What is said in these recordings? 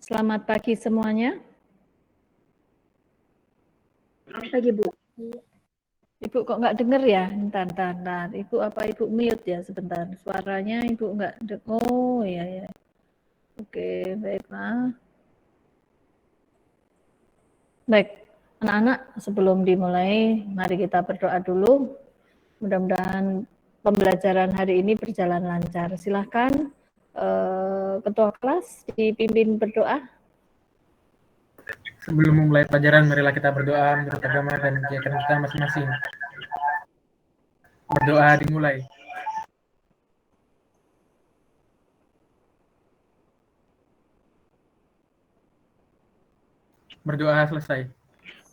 Selamat pagi semuanya. Selamat pagi, Bu. Ibu kok nggak dengar ya? Bentar. Ibu apa Ibu mute ya sebentar? Suaranya Ibu nggak oh ya. Oke, baiklah. Baik, anak-anak sebelum dimulai, mari kita berdoa dulu. Mudah-mudahan pembelajaran hari ini berjalan lancar. Silahkan Ketua kelas dipimpin berdoa. Sebelum memulai pelajaran, marilah kita berdoa menurut agama dan keyakinan kita masing-masing. Berdoa dimulai. Berdoa selesai.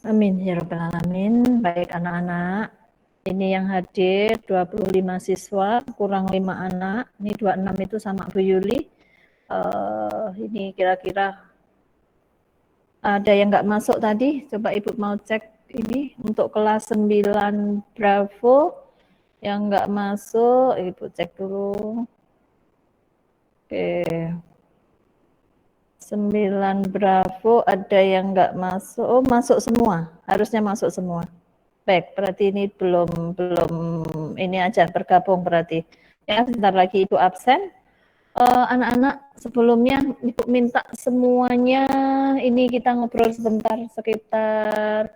Amin ya rabbal alamin. Baik anak-anak, ini yang hadir 25 siswa, kurang 5 anak. Ini 26 itu sama Bu Yuli. Ini kira-kira ada yang nggak masuk tadi. Coba Ibu mau cek ini untuk kelas 9 Bravo yang nggak masuk. Ibu cek dulu. Oke. 9 Bravo ada yang nggak masuk. Oh, masuk semua. Harusnya masuk semua. Baik, berarti ini belum ini aja bergabung berarti. Ya, sebentar lagi Ibu absen. Anak-anak, sebelumnya Ibu minta semuanya ini kita ngobrol sebentar seputar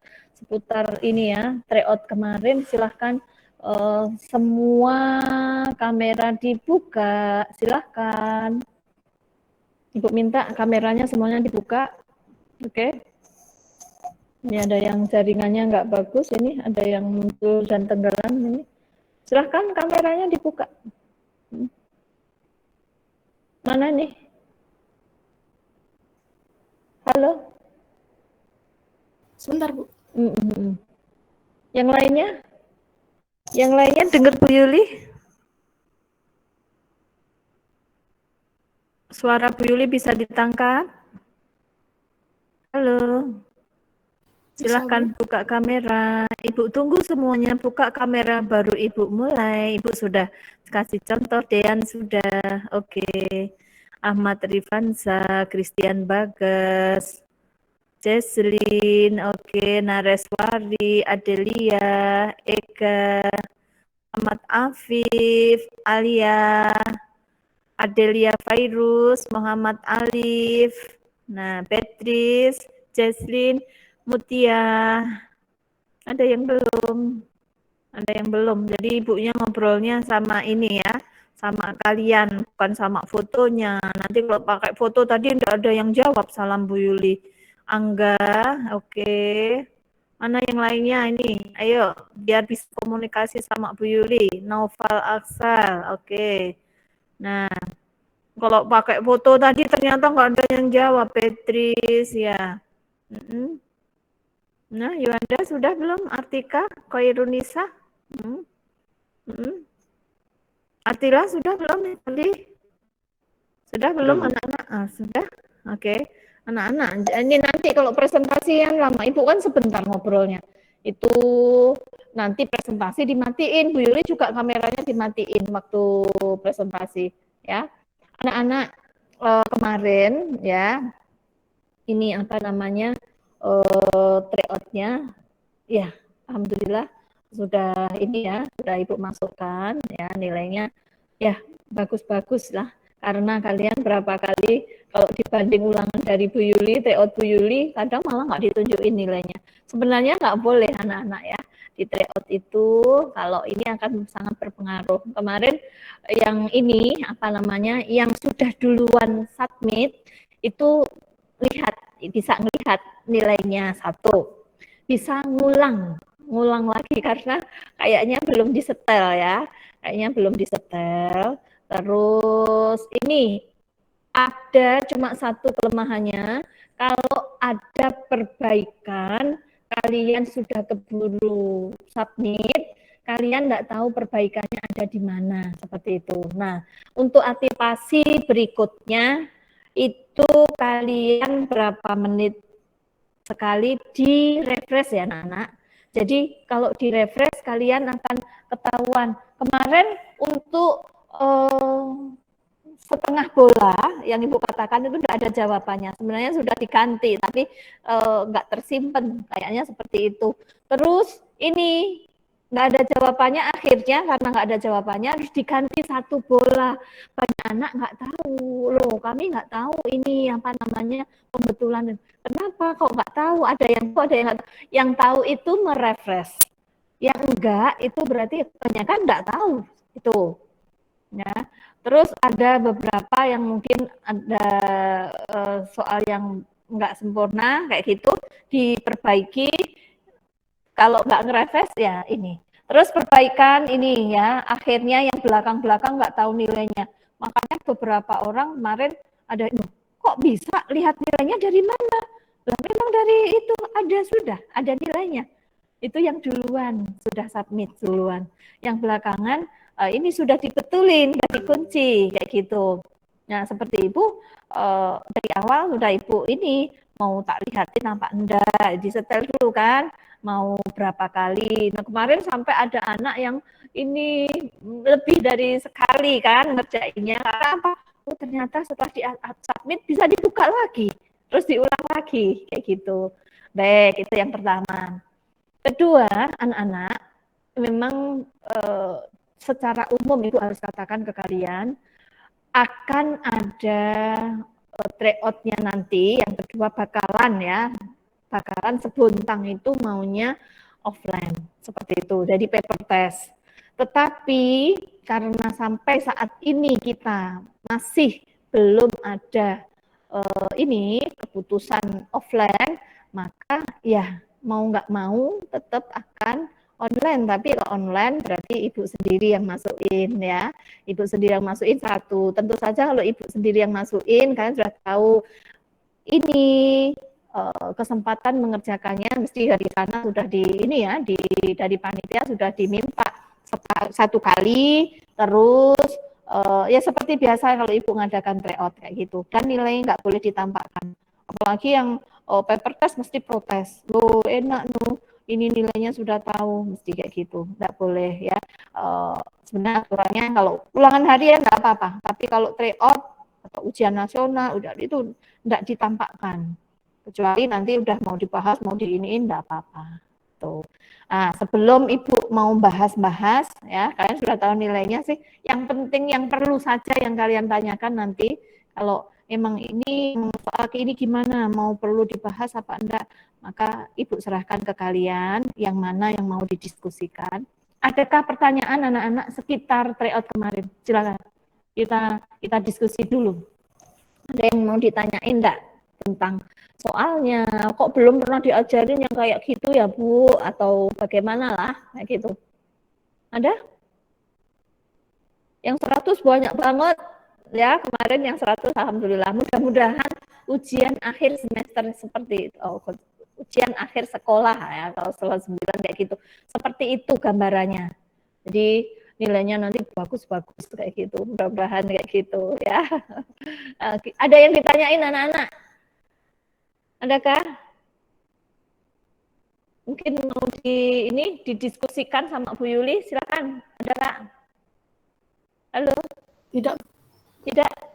ini ya, tryout kemarin. Silahkan semua kamera dibuka, silahkan. Ibu minta kameranya semuanya dibuka. Oke. Ini ada yang jaringannya nggak bagus, ini ada yang muncul dan tenggelam ini. Silahkan kameranya dibuka. Mana nih? Halo? Sebentar, Bu. Yang lainnya? Yang lainnya dengar Bu Yuli? Suara Bu Yuli bisa ditangkap? Halo? Silahkan buka kamera. Ibu tunggu semuanya buka kamera baru Ibu mulai. Ibu sudah kasih contoh, Dean sudah. Oke. Ahmad Rifansa, Christian Bagas, Jesslyn, oke, Nareswari, Adelia, Eka, Ahmad Afif, Alia, Adelia Fairuz, Muhammad Alif, nah Beatrice, Jesslyn, Mutia, ada yang belum? Ada yang belum, jadi ibunya ngobrolnya sama ini ya, sama kalian, bukan sama fotonya. Nanti kalau pakai foto tadi tidak ada yang jawab, salam Bu Yuli. Angga, oke. Mana yang lainnya ini? Ayo, biar bisa komunikasi sama Bu Yuli. Noval Aksal, oke. Nah, kalau pakai foto tadi ternyata nggak ada yang jawab, Petris ya. Nah, Yuanda sudah belum? Artika, Koirunisa? Atila sudah belum? Andi? Sudah belum anak-anak? Sudah? Oke. Anak-anak, ini nanti kalau presentasi yang lama, Ibu kan sebentar ngobrolnya. Itu nanti presentasi dimatiin, Bu Yuli juga kameranya dimatiin waktu presentasi. Ya, anak-anak kemarin ya, ini apa namanya, tryout-nya, ya alhamdulillah sudah ini ya, sudah Ibu masukkan ya nilainya, ya bagus-bagus lah, karena kalian berapa kali kalau dibanding ulangan dari Bu Yuli, tryout Bu Yuli, kadang malah nggak ditunjukin nilainya. Sebenarnya nggak boleh anak-anak ya, di tryout itu kalau ini akan sangat berpengaruh. Kemarin yang ini apa namanya, yang sudah duluan submit itu bisa ngelihat nilainya 1, bisa ngulang lagi karena kayaknya belum disetel ya, terus ini ada cuma satu kelemahannya, kalau ada perbaikan kalian sudah keburu submit, kalian nggak tahu perbaikannya ada di mana, seperti itu. Nah, untuk aktivasi berikutnya itu kalian berapa menit sekali di refresh ya anak-anak. Jadi kalau di refresh kalian akan ketahuan. Kemarin untuk setengah bola yang Ibu katakan itu tidak ada jawabannya. Sebenarnya sudah diganti, tapi nggak tersimpan, kayaknya seperti itu. Terus ini nggak ada jawabannya, akhirnya karena nggak ada jawabannya harus diganti satu bola. Banyak anak nggak tahu, loh kami nggak tahu ini apa namanya pembetulan. Kenapa kok nggak tahu? Ada yang tahu, ada yang nggak tahu. Yang tahu itu merefresh. Yang enggak itu berarti kebanyakan nggak tahu itu. Ya. Terus ada beberapa yang mungkin ada soal yang nggak sempurna kayak gitu, diperbaiki. Kalau nggak ngerefresh ya ini. Terus perbaikan ini ya, akhirnya yang belakang-belakang nggak tahu nilainya. Makanya beberapa orang kemarin ada, kok bisa lihat nilainya dari mana? Lah memang dari itu sudah ada nilainya. Itu yang duluan sudah submit duluan. Yang belakangan ini sudah dibetulin, nggak dikunci kayak gitu. Nah seperti Ibu dari awal sudah Ibu ini mau tak lihatin apa enggak, disetel dulu kan, mau berapa kali. Nah kemarin sampai ada anak yang ini lebih dari sekali kan ngerjainnya, karena apa? Oh ternyata setelah di submit bisa dibuka lagi, terus diulang lagi kayak gitu. Baik, itu yang pertama. Kedua, anak-anak memang secara umum Ibu harus katakan ke kalian akan ada tryout-nya nanti, yang kedua bakalan Sebuntang itu maunya offline seperti itu, jadi paper test. Tetapi karena sampai saat ini kita masih belum ada ini keputusan offline, maka ya mau nggak mau tetap akan online. Tapi kalau online berarti Ibu sendiri yang masukin ya. Ibu sendiri yang masukin satu. Tentu saja kalau Ibu sendiri yang masukin, kalian sudah tahu ini kesempatan mengerjakannya mesti dari sana sudah dari panitia sudah diminta satu kali, terus ya seperti biasa kalau Ibu ngadakan tryout kayak gitu, dan nilainya nggak boleh ditampakkan. Apalagi yang paper test mesti protes, loh enak loh, ini nilainya sudah tahu, mesti kayak gitu, nggak boleh ya. Sebenarnya aturannya kalau ulangan harian nggak apa-apa, tapi kalau tryout atau ujian nasional udah itu nggak ditampakkan, kecuali nanti udah mau dibahas, mau diiniin nggak apa-apa. Tuh. Nah, sebelum Ibu mau bahas-bahas, ya kalian sudah tahu nilainya sih. Yang penting, yang perlu saja yang kalian tanyakan nanti, kalau emang ini soal ini gimana, mau perlu dibahas apa enggak, maka Ibu serahkan ke kalian yang mana yang mau didiskusikan. Adakah pertanyaan anak-anak sekitar tryout kemarin? Silakan kita diskusi dulu. Ada yang mau ditanyain enggak tentang soalnya, kok belum pernah diajarin yang kayak gitu ya Bu, atau bagaimana lah kayak gitu. Ada? Yang 100 banyak banget ya, kemarin yang 100 alhamdulillah. Mudah-mudahan ujian akhir semester seperti itu, ujian akhir sekolah ya, kalau setelah 9 kayak gitu. Seperti itu gambarannya. Jadi nilainya nanti bagus-bagus kayak gitu, mudah-mudahan kayak gitu ya. Ada yang ditanyain anak-anak? Adakah? Mungkin mau didiskusikan sama Bu Yuli, silakan. Ada Kak? Halo? Tidak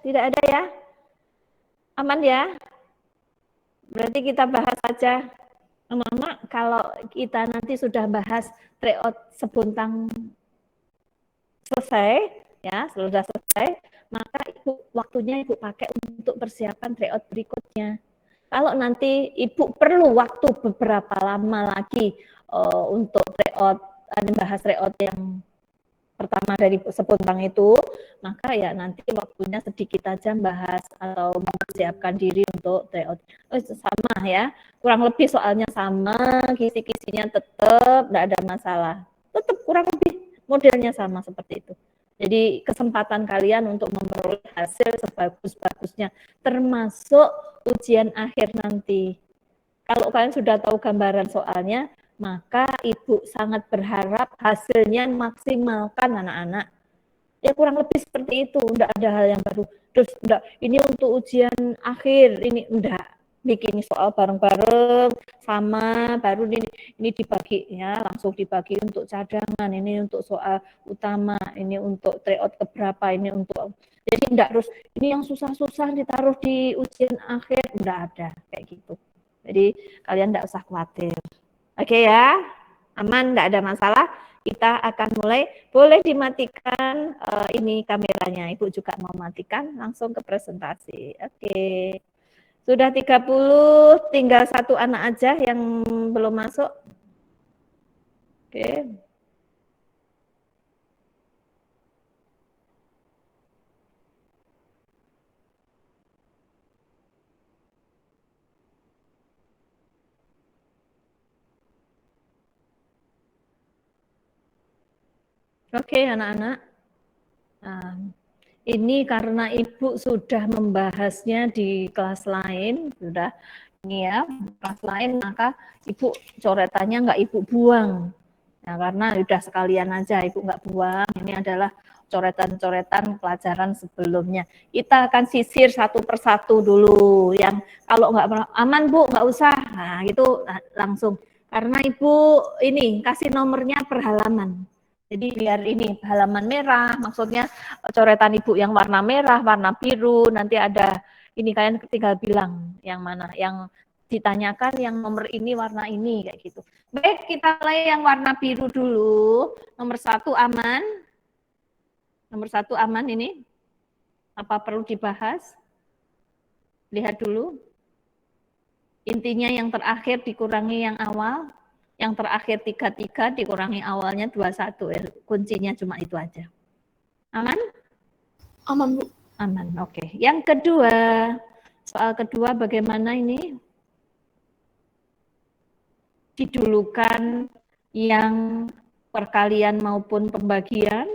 ada ya? Aman ya? Berarti kita bahas saja. Mama, kalau kita nanti sudah bahas tryout Sebuntang selesai, ya sudah selesai, maka waktunya Ibu pakai untuk persiapan tryout berikutnya. Kalau nanti Ibu perlu waktu beberapa lama lagi untuk tryout, bahas tryout yang pertama dari Sebuntang itu, maka ya nanti waktunya sedikit aja bahas atau mempersiapkan diri untuk tryout. Sama ya, kurang lebih soalnya sama, kisi-kisinya tetap, tidak ada masalah. Tetap kurang lebih modelnya sama seperti itu. Jadi kesempatan kalian untuk memperoleh hasil sebagus-bagusnya, termasuk ujian akhir nanti. Kalau kalian sudah tahu gambaran soalnya, maka Ibu sangat berharap hasilnya maksimalkan anak-anak. Ya kurang lebih seperti itu, enggak ada hal yang baru. Terus enggak, ini untuk ujian akhir, ini enggak. bikin soal bareng-bareng sama, baru ini dibagi ya, langsung dibagi untuk cadangan, ini untuk soal utama, ini untuk tryout keberapa, ini untuk, jadi enggak terus ini yang susah-susah ditaruh di ujian akhir, enggak ada kayak gitu. Jadi kalian enggak usah khawatir. Oke ya, aman, enggak ada masalah. Kita akan mulai, boleh dimatikan ini kameranya, Ibu juga mau matikan, langsung ke presentasi. Oke. Sudah 30, tinggal satu anak aja yang belum masuk. Oke. Oke, anak-anak. Nah, ini karena Ibu sudah membahasnya di kelas lain, sudah ini ya, kelas lain, maka Ibu coretannya nggak Ibu buang. Nah, karena sudah sekalian aja, Ibu nggak buang. Ini adalah coretan-coretan pelajaran sebelumnya. Kita akan sisir satu persatu dulu. Yang kalau nggak aman Bu, nggak usah. Nah, itu langsung. Karena Ibu ini kasih nomornya per halaman. Jadi biar ini halaman merah, maksudnya coretan Ibu yang warna merah, warna biru, nanti ada ini kalian tinggal bilang yang mana, yang ditanyakan yang nomor ini warna ini kayak gitu. Baik, kita mulai yang warna biru dulu. Nomor 1 aman. Nomor 1 aman ini. Apa perlu dibahas? Lihat dulu. Intinya yang terakhir dikurangi yang awal. Yang terakhir 33 dikurangi awalnya 21. Kuncinya cuma itu aja. Aman? Aman, Bu. Aman, oke. Yang kedua, soal kedua bagaimana ini? Didulukan yang perkalian maupun pembagian,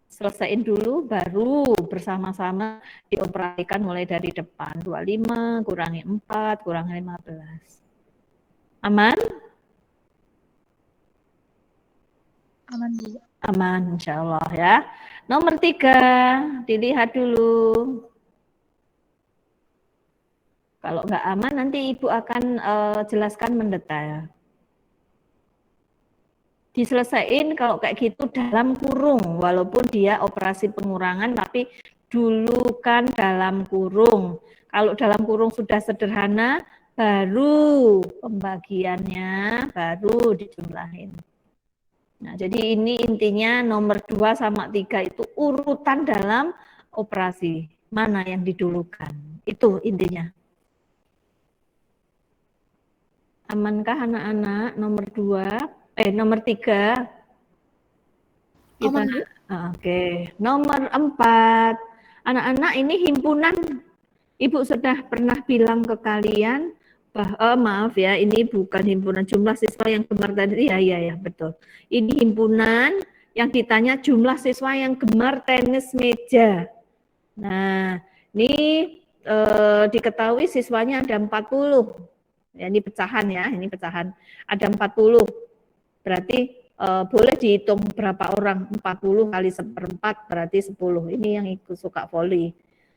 selesaiin dulu, baru bersama-sama dioperasikan mulai dari depan. 25 kurangi 4 kurangi 15. Aman? Aman, Bu. Aman, insya Allah ya. Nomor 3, dilihat dulu. Kalau nggak aman, nanti Ibu akan jelaskan mendetail. Diselesaikan kalau kayak gitu dalam kurung, walaupun dia operasi pengurangan, tapi dulu kan dalam kurung. Kalau dalam kurung sudah sederhana, baru pembagiannya, baru dijumlahin. Nah, jadi ini intinya nomor 2 sama 3 itu urutan dalam operasi. Mana yang didulukan? Itu intinya. Amankah anak-anak? Nomor 2, nomor 3. Kita, Aman, Bu. oke. Nomor 4. Anak-anak ini himpunan. Ibu sudah pernah bilang ke kalian, maaf ya, ini bukan himpunan jumlah siswa yang gemar tadi, ya, betul. Ini himpunan yang ditanya jumlah siswa yang gemar tenis meja. Nah, ini diketahui siswanya ada 40. Ya, ini pecahan ya, ini pecahan. Ada 40. Berarti boleh dihitung berapa orang, 40 kali 1/4 berarti 10. Ini yang ikut suka voli.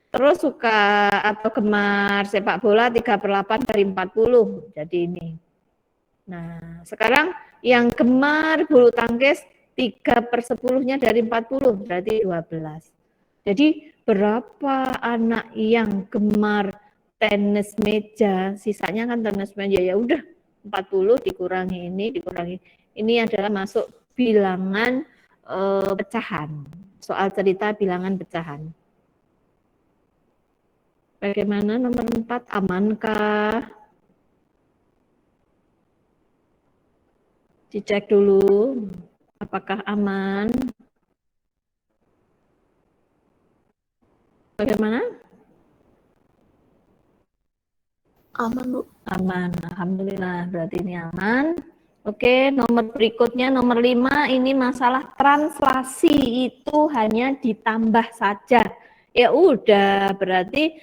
Terus suka atau gemar sepak bola 3/8 dari 40, jadi ini. Nah, sekarang yang gemar bulu tangkis 3/10-nya dari 40, berarti 12. Jadi berapa anak yang gemar tenis meja, sisanya kan tenis meja, ya udah 40 dikurangi ini, dikurangi. Ini adalah masuk bilangan pecahan. Soal cerita bilangan pecahan. Bagaimana nomor 4, amankah? Dicek dulu, apakah aman? Bagaimana? Aman, Bu. Aman, alhamdulillah, berarti ini aman. Oke, nomor berikutnya, nomor 5, ini masalah translasi, itu hanya ditambah saja. Ya udah, berarti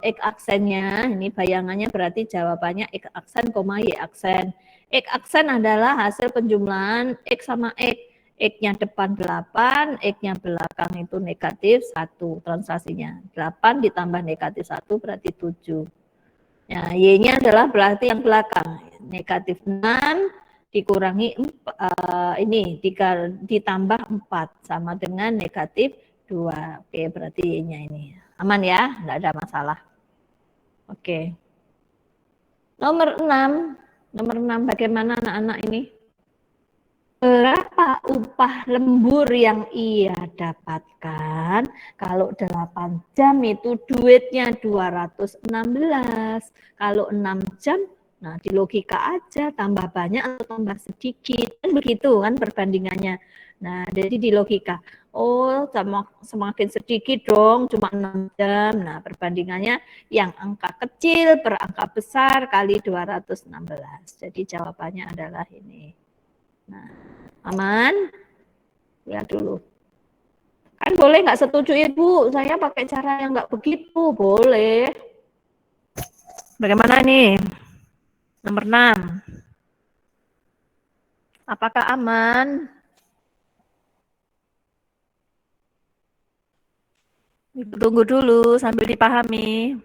X aksennya, ini bayangannya berarti jawabannya X aksen, Y aksen. X aksen adalah hasil penjumlahan X sama X. X-nya depan 8, X-nya belakang itu negatif 1 translasinya. 8 ditambah negatif 1 berarti 7. Nah, Y-nya adalah berarti yang belakang. Negatif 6 dikurangi ini ditambah 4 sama dengan negatif 2. Oke, berarti Y-nya ini. Aman ya? Enggak ada masalah. Oke. Nomor 6 bagaimana anak-anak ini? Berapa upah lembur yang ia dapatkan? Kalau 8 jam itu duitnya 216. Kalau 6 jam, nah di logika aja tambah banyak atau tambah sedikit. Kan begitu kan perbandingannya. Nah, jadi di logika, oh semakin sedikit dong, cuma 6 jam. Nah, perbandingannya yang angka kecil per angka besar kali 216. Jadi jawabannya adalah ini. Nah, aman? Lihat dulu. Kan boleh nggak setuju Ibu, saya pakai cara yang nggak begitu, boleh. Bagaimana nih? Nomor 6. Apakah aman? Ibu tunggu dulu sambil dipahami.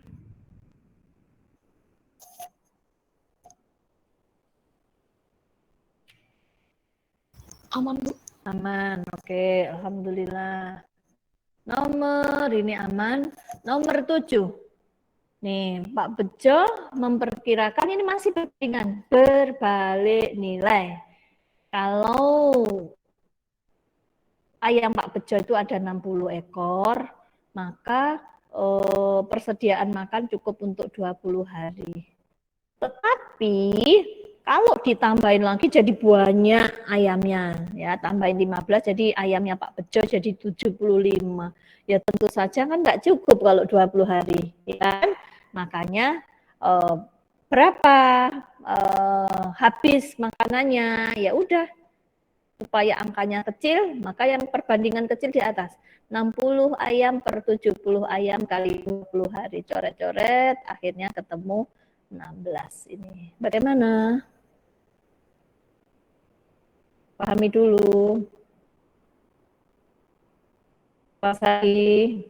Aman, Bu. Aman, oke, alhamdulillah. Nomor ini aman. Nomor 7. Nih, Pak Bejo memperkirakan ini masih perbandingan berbalik nilai. Kalau ayam Pak Bejo itu ada 60 ekor, maka persediaan makan cukup untuk 20 hari. Tetapi kalau ditambahin lagi jadi banyak ayamnya, ya tambahin 15 jadi ayamnya Pak Bejo jadi 75. Ya tentu saja kan nggak cukup kalau 20 hari, ya kan? Makanya berapa habis makanannya, ya udah supaya angkanya kecil, maka yang perbandingan kecil di atas. 60 ayam per 70 ayam kali 20 hari. Coret-coret, akhirnya ketemu 16 ini. Bagaimana? Pahami dulu. Pak Sari.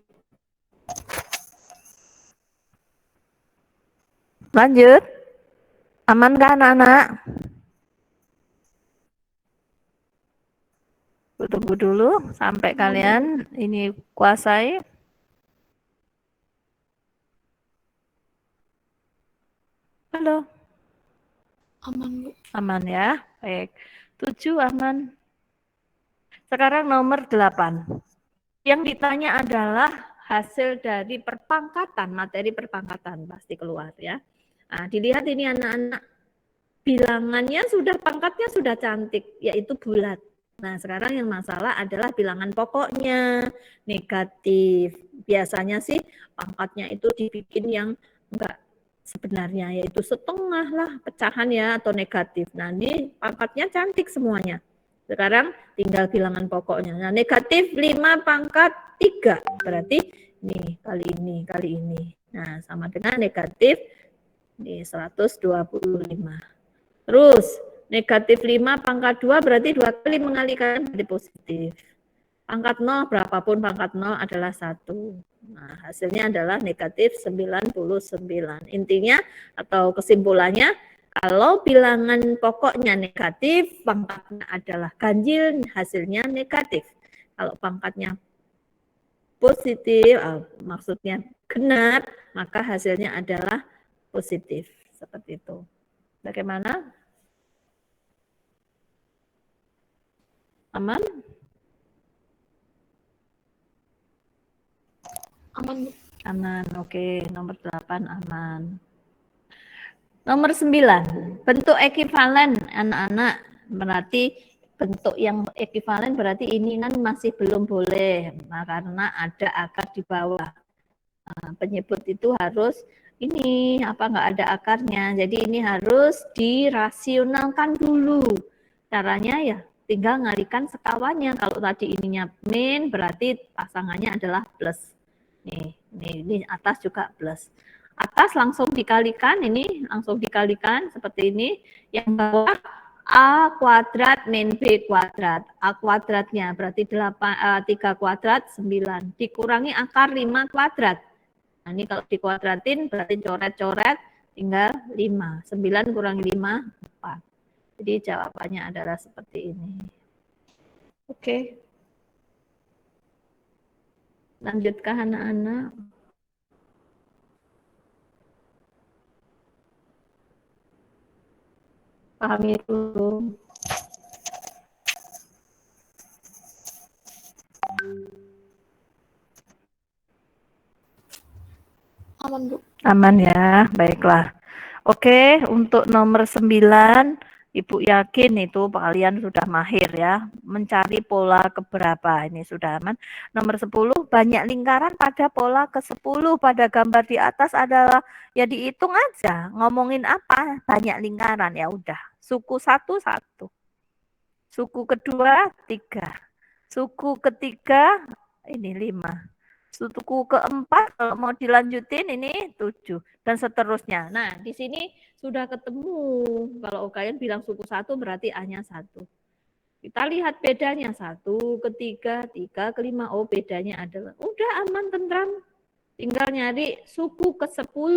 Lanjut. Aman kan anak-anak? Tunggu dulu sampai kalian ini kuasai. Halo. Aman, Bu. Aman ya. Baik. 7 aman. Sekarang nomor 8. Yang ditanya adalah hasil dari perpangkatan, materi perpangkatan pasti keluar ya. Nah, dilihat ini anak-anak, bilangannya sudah, pangkatnya sudah cantik, yaitu bulat. Nah, sekarang yang masalah adalah bilangan pokoknya negatif. Biasanya sih pangkatnya itu dibikin yang enggak sebenarnya, yaitu setengah lah pecahan ya atau negatif. Nah, ini pangkatnya cantik semuanya. Sekarang tinggal bilangan pokoknya. Nah, negatif 5 pangkat 3. Berarti ini kali ini, kali ini. Nah, sama dengan negatif ini 125. Terus negatif 5 pangkat 2 berarti 2 kali mengalikan jadi positif. Pangkat 0 berapapun pangkat 0 adalah 1. Nah, hasilnya adalah negatif 99. Intinya atau kesimpulannya, kalau bilangan pokoknya negatif, pangkatnya adalah ganjil, hasilnya negatif. Kalau pangkatnya positif, maksudnya genap, maka hasilnya adalah positif. Seperti itu. Bagaimana? Aman? Aman, Bu. Aman, oke. Nomor 8 aman. Nomor 9, bentuk ekivalen anak-anak. Berarti bentuk yang ekivalen berarti ini kan masih belum boleh, nah, karena ada akar di bawah. Nah, penyebut itu harus ini apa nggak ada akarnya, jadi ini harus dirasionalkan dulu. Caranya ya tinggal ngalikan sekawannya. Kalau tadi ininya min berarti pasangannya adalah plus. Ini atas juga plus. Atas langsung dikalikan, ini langsung dikalikan seperti ini. Yang bawah A kuadrat min B kuadrat. A kuadratnya berarti 3 kuadrat 9. Dikurangi akar 5 kuadrat. Nah, ini kalau dikuadratin berarti coret-coret tinggal 5. 9 kurangi 5, 4. Jadi jawabannya adalah seperti ini. Oke. Lanjutkah anak-anak? Pahami dulu. Aman, Bu. Aman ya, baiklah. Oke, untuk nomor 9, Ibu yakin itu kalian sudah mahir ya, mencari pola keberapa, ini sudah aman. Nomor 10, banyak lingkaran pada pola ke-10 pada gambar di atas adalah, ya dihitung aja, ngomongin apa, banyak lingkaran, ya udah. Suku 1, 1. Suku kedua, 3. Suku ketiga, ini 5. Suku keempat kalau mau dilanjutin ini 7 dan seterusnya. Nah, di sini sudah ketemu. Kalau kalian bilang suku 1 berarti A-nya 1. Kita lihat bedanya 1 ke 3, 3 ke 5. Oh, bedanya adalah udah aman tentram. Tinggal nyari suku ke-10.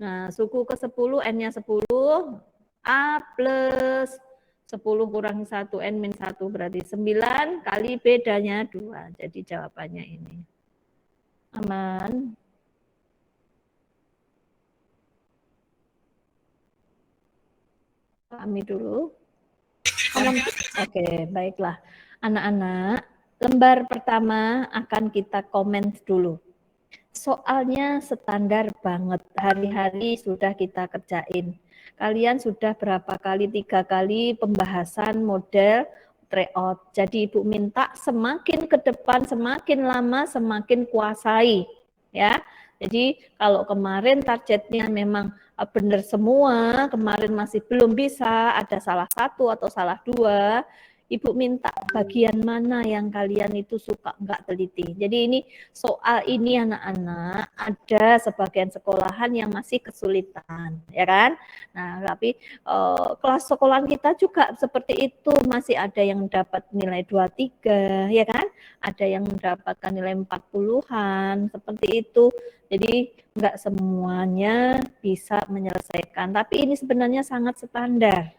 Nah, suku ke-10 N-nya 10, A plus 10 kurangi 1 N min 1 berarti 9 kali bedanya 2. Jadi jawabannya ini. Aman. Pahami dulu. Aman. Oke, baiklah. Anak-anak, lembar pertama akan kita komen dulu. Soalnya standar banget, hari-hari sudah kita kerjain. Kalian sudah berapa kali, 3 kali pembahasan model tryout. Jadi Ibu minta semakin ke depan, semakin lama, semakin kuasai. Ya, jadi kalau kemarin targetnya memang benar semua, kemarin masih belum bisa, ada salah satu atau salah 2, Ibu minta bagian mana yang kalian itu suka nggak teliti. Jadi ini soal ini anak-anak ada sebagian sekolahan yang masih kesulitan, ya kan? Nah, tapi kelas sekolahan kita juga seperti itu, masih ada yang dapat nilai 23, ya kan? Ada yang mendapatkan nilai 40-an, seperti itu. Jadi nggak semuanya bisa menyelesaikan, tapi ini sebenarnya sangat standar.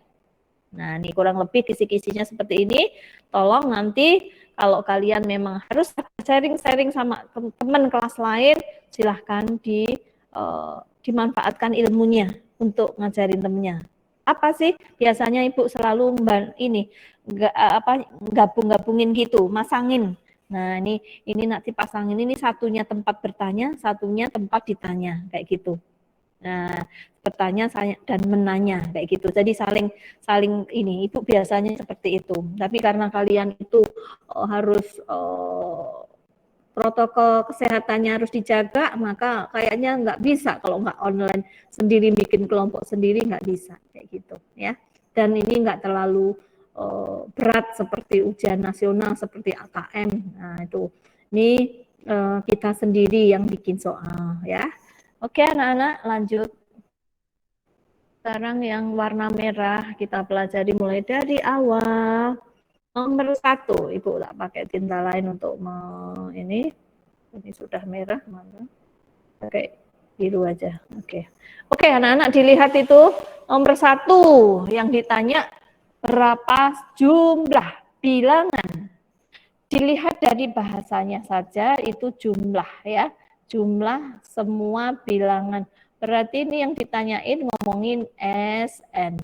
Nah, ini kurang lebih kisi-kisinya seperti ini. Tolong nanti kalau kalian memang harus sharing-sharing sama teman kelas lain, silahkan dimanfaatkan ilmunya untuk ngajarin temennya. Apa sih biasanya Ibu selalu gabung-gabungin gitu, masangin. Nah, ini nanti pasangin, ini satunya tempat bertanya, satunya tempat ditanya, kayak gitu. Nah, bertanya dan menanya kayak gitu. Jadi saling ini Ibu biasanya seperti itu. Tapi karena kalian itu harus protokol kesehatannya harus dijaga, maka kayaknya nggak bisa kalau nggak online sendiri, bikin kelompok sendiri nggak bisa kayak gitu ya. Dan ini nggak terlalu berat seperti ujian nasional seperti AKM. Nah, itu ini kita sendiri yang bikin soal ya. Oke anak-anak, lanjut. Sekarang yang warna merah kita pelajari mulai dari awal. Nomor 1, Ibu tak pakai tinta lain untuk ini sudah merah, mana? Pakai biru aja. Oke, anak-anak dilihat itu nomor 1 yang ditanya berapa jumlah bilangan. Dilihat dari bahasanya saja itu jumlah ya, jumlah semua bilangan. Berarti ini yang ditanyain ngomongin SN.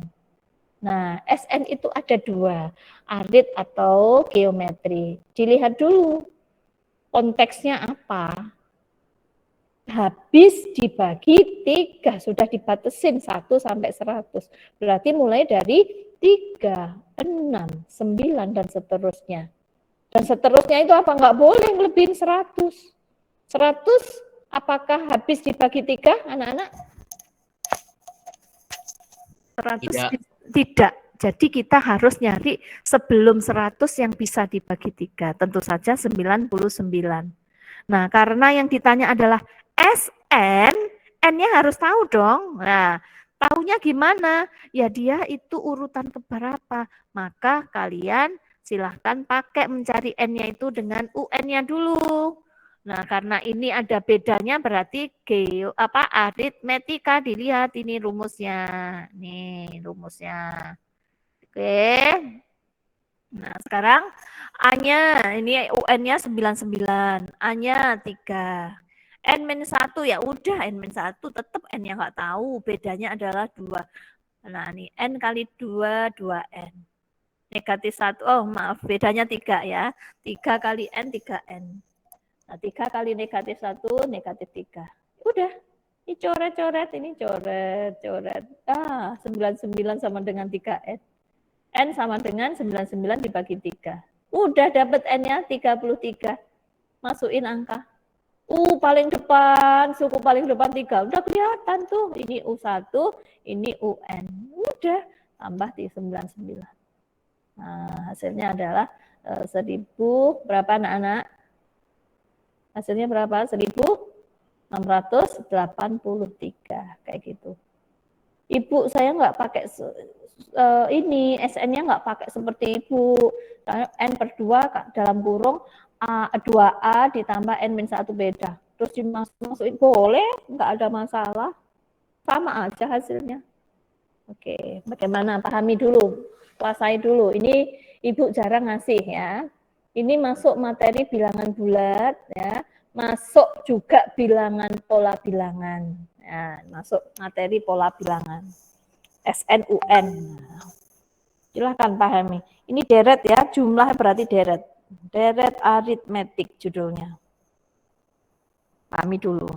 Nah, SN itu ada 2, arit atau geometri. Dilihat dulu konteksnya apa. Habis dibagi 3, sudah dibatasin 1 sampai 100. Berarti mulai dari 3, 6, 9, dan seterusnya. Dan seterusnya itu apa? Nggak boleh ngelebihin 100. 100 apakah habis dibagi 3, anak-anak? 100 tidak. Jadi kita harus nyari sebelum 100 yang bisa dibagi 3. Tentu saja 99. Nah, karena yang ditanya adalah SN, N-nya harus tahu dong. Nah, tahunya gimana? Ya dia itu urutan keberapa. Maka kalian silahkan pakai mencari N-nya itu dengan UN-nya dulu. Nah, karena ini ada bedanya berarti aritmetika dilihat ini rumusnya. Nih rumusnya. Oke. Nah, sekarang A-nya ini UN-nya 99, A-nya 3. N-1 ya udah N-1 tetap N yang nggak tahu, bedanya adalah 2. Nah, ini N kali 2, 2N. Negatif 1, oh maaf, bedanya 3 ya. 3 kali N, 3N. Nah, 3 kali negatif 1, negatif 3. Udah, ini coret-coret, ini coret-coret. 99 sama dengan 3N. N sama dengan 99 dibagi 3. Udah dapat N-nya 33. Masukin angka. Paling depan, suku paling depan 3. Udah kelihatan tuh. Ini U1, ini UN. Udah, tambah di 99. Nah, hasilnya adalah 1000, berapa anak-anak? Hasilnya berapa? 1683, kayak gitu. Ibu saya nggak pakai ini, SN-nya nggak pakai seperti ibu. N per 2 dalam kurung 2A ditambah N-1 beda. Terus dimasukin, boleh, nggak ada masalah. Sama aja hasilnya. Oke, bagaimana? Pahami dulu, kuasai dulu. Ini Ibu jarang ngasih ya. Ini masuk materi bilangan bulat ya, masuk juga bilangan pola bilangan. Ya, masuk materi pola bilangan. SNUN. Silahkan pahami. Ini deret ya, jumlah berarti deret. Deret aritmetik judulnya. Pahami dulu.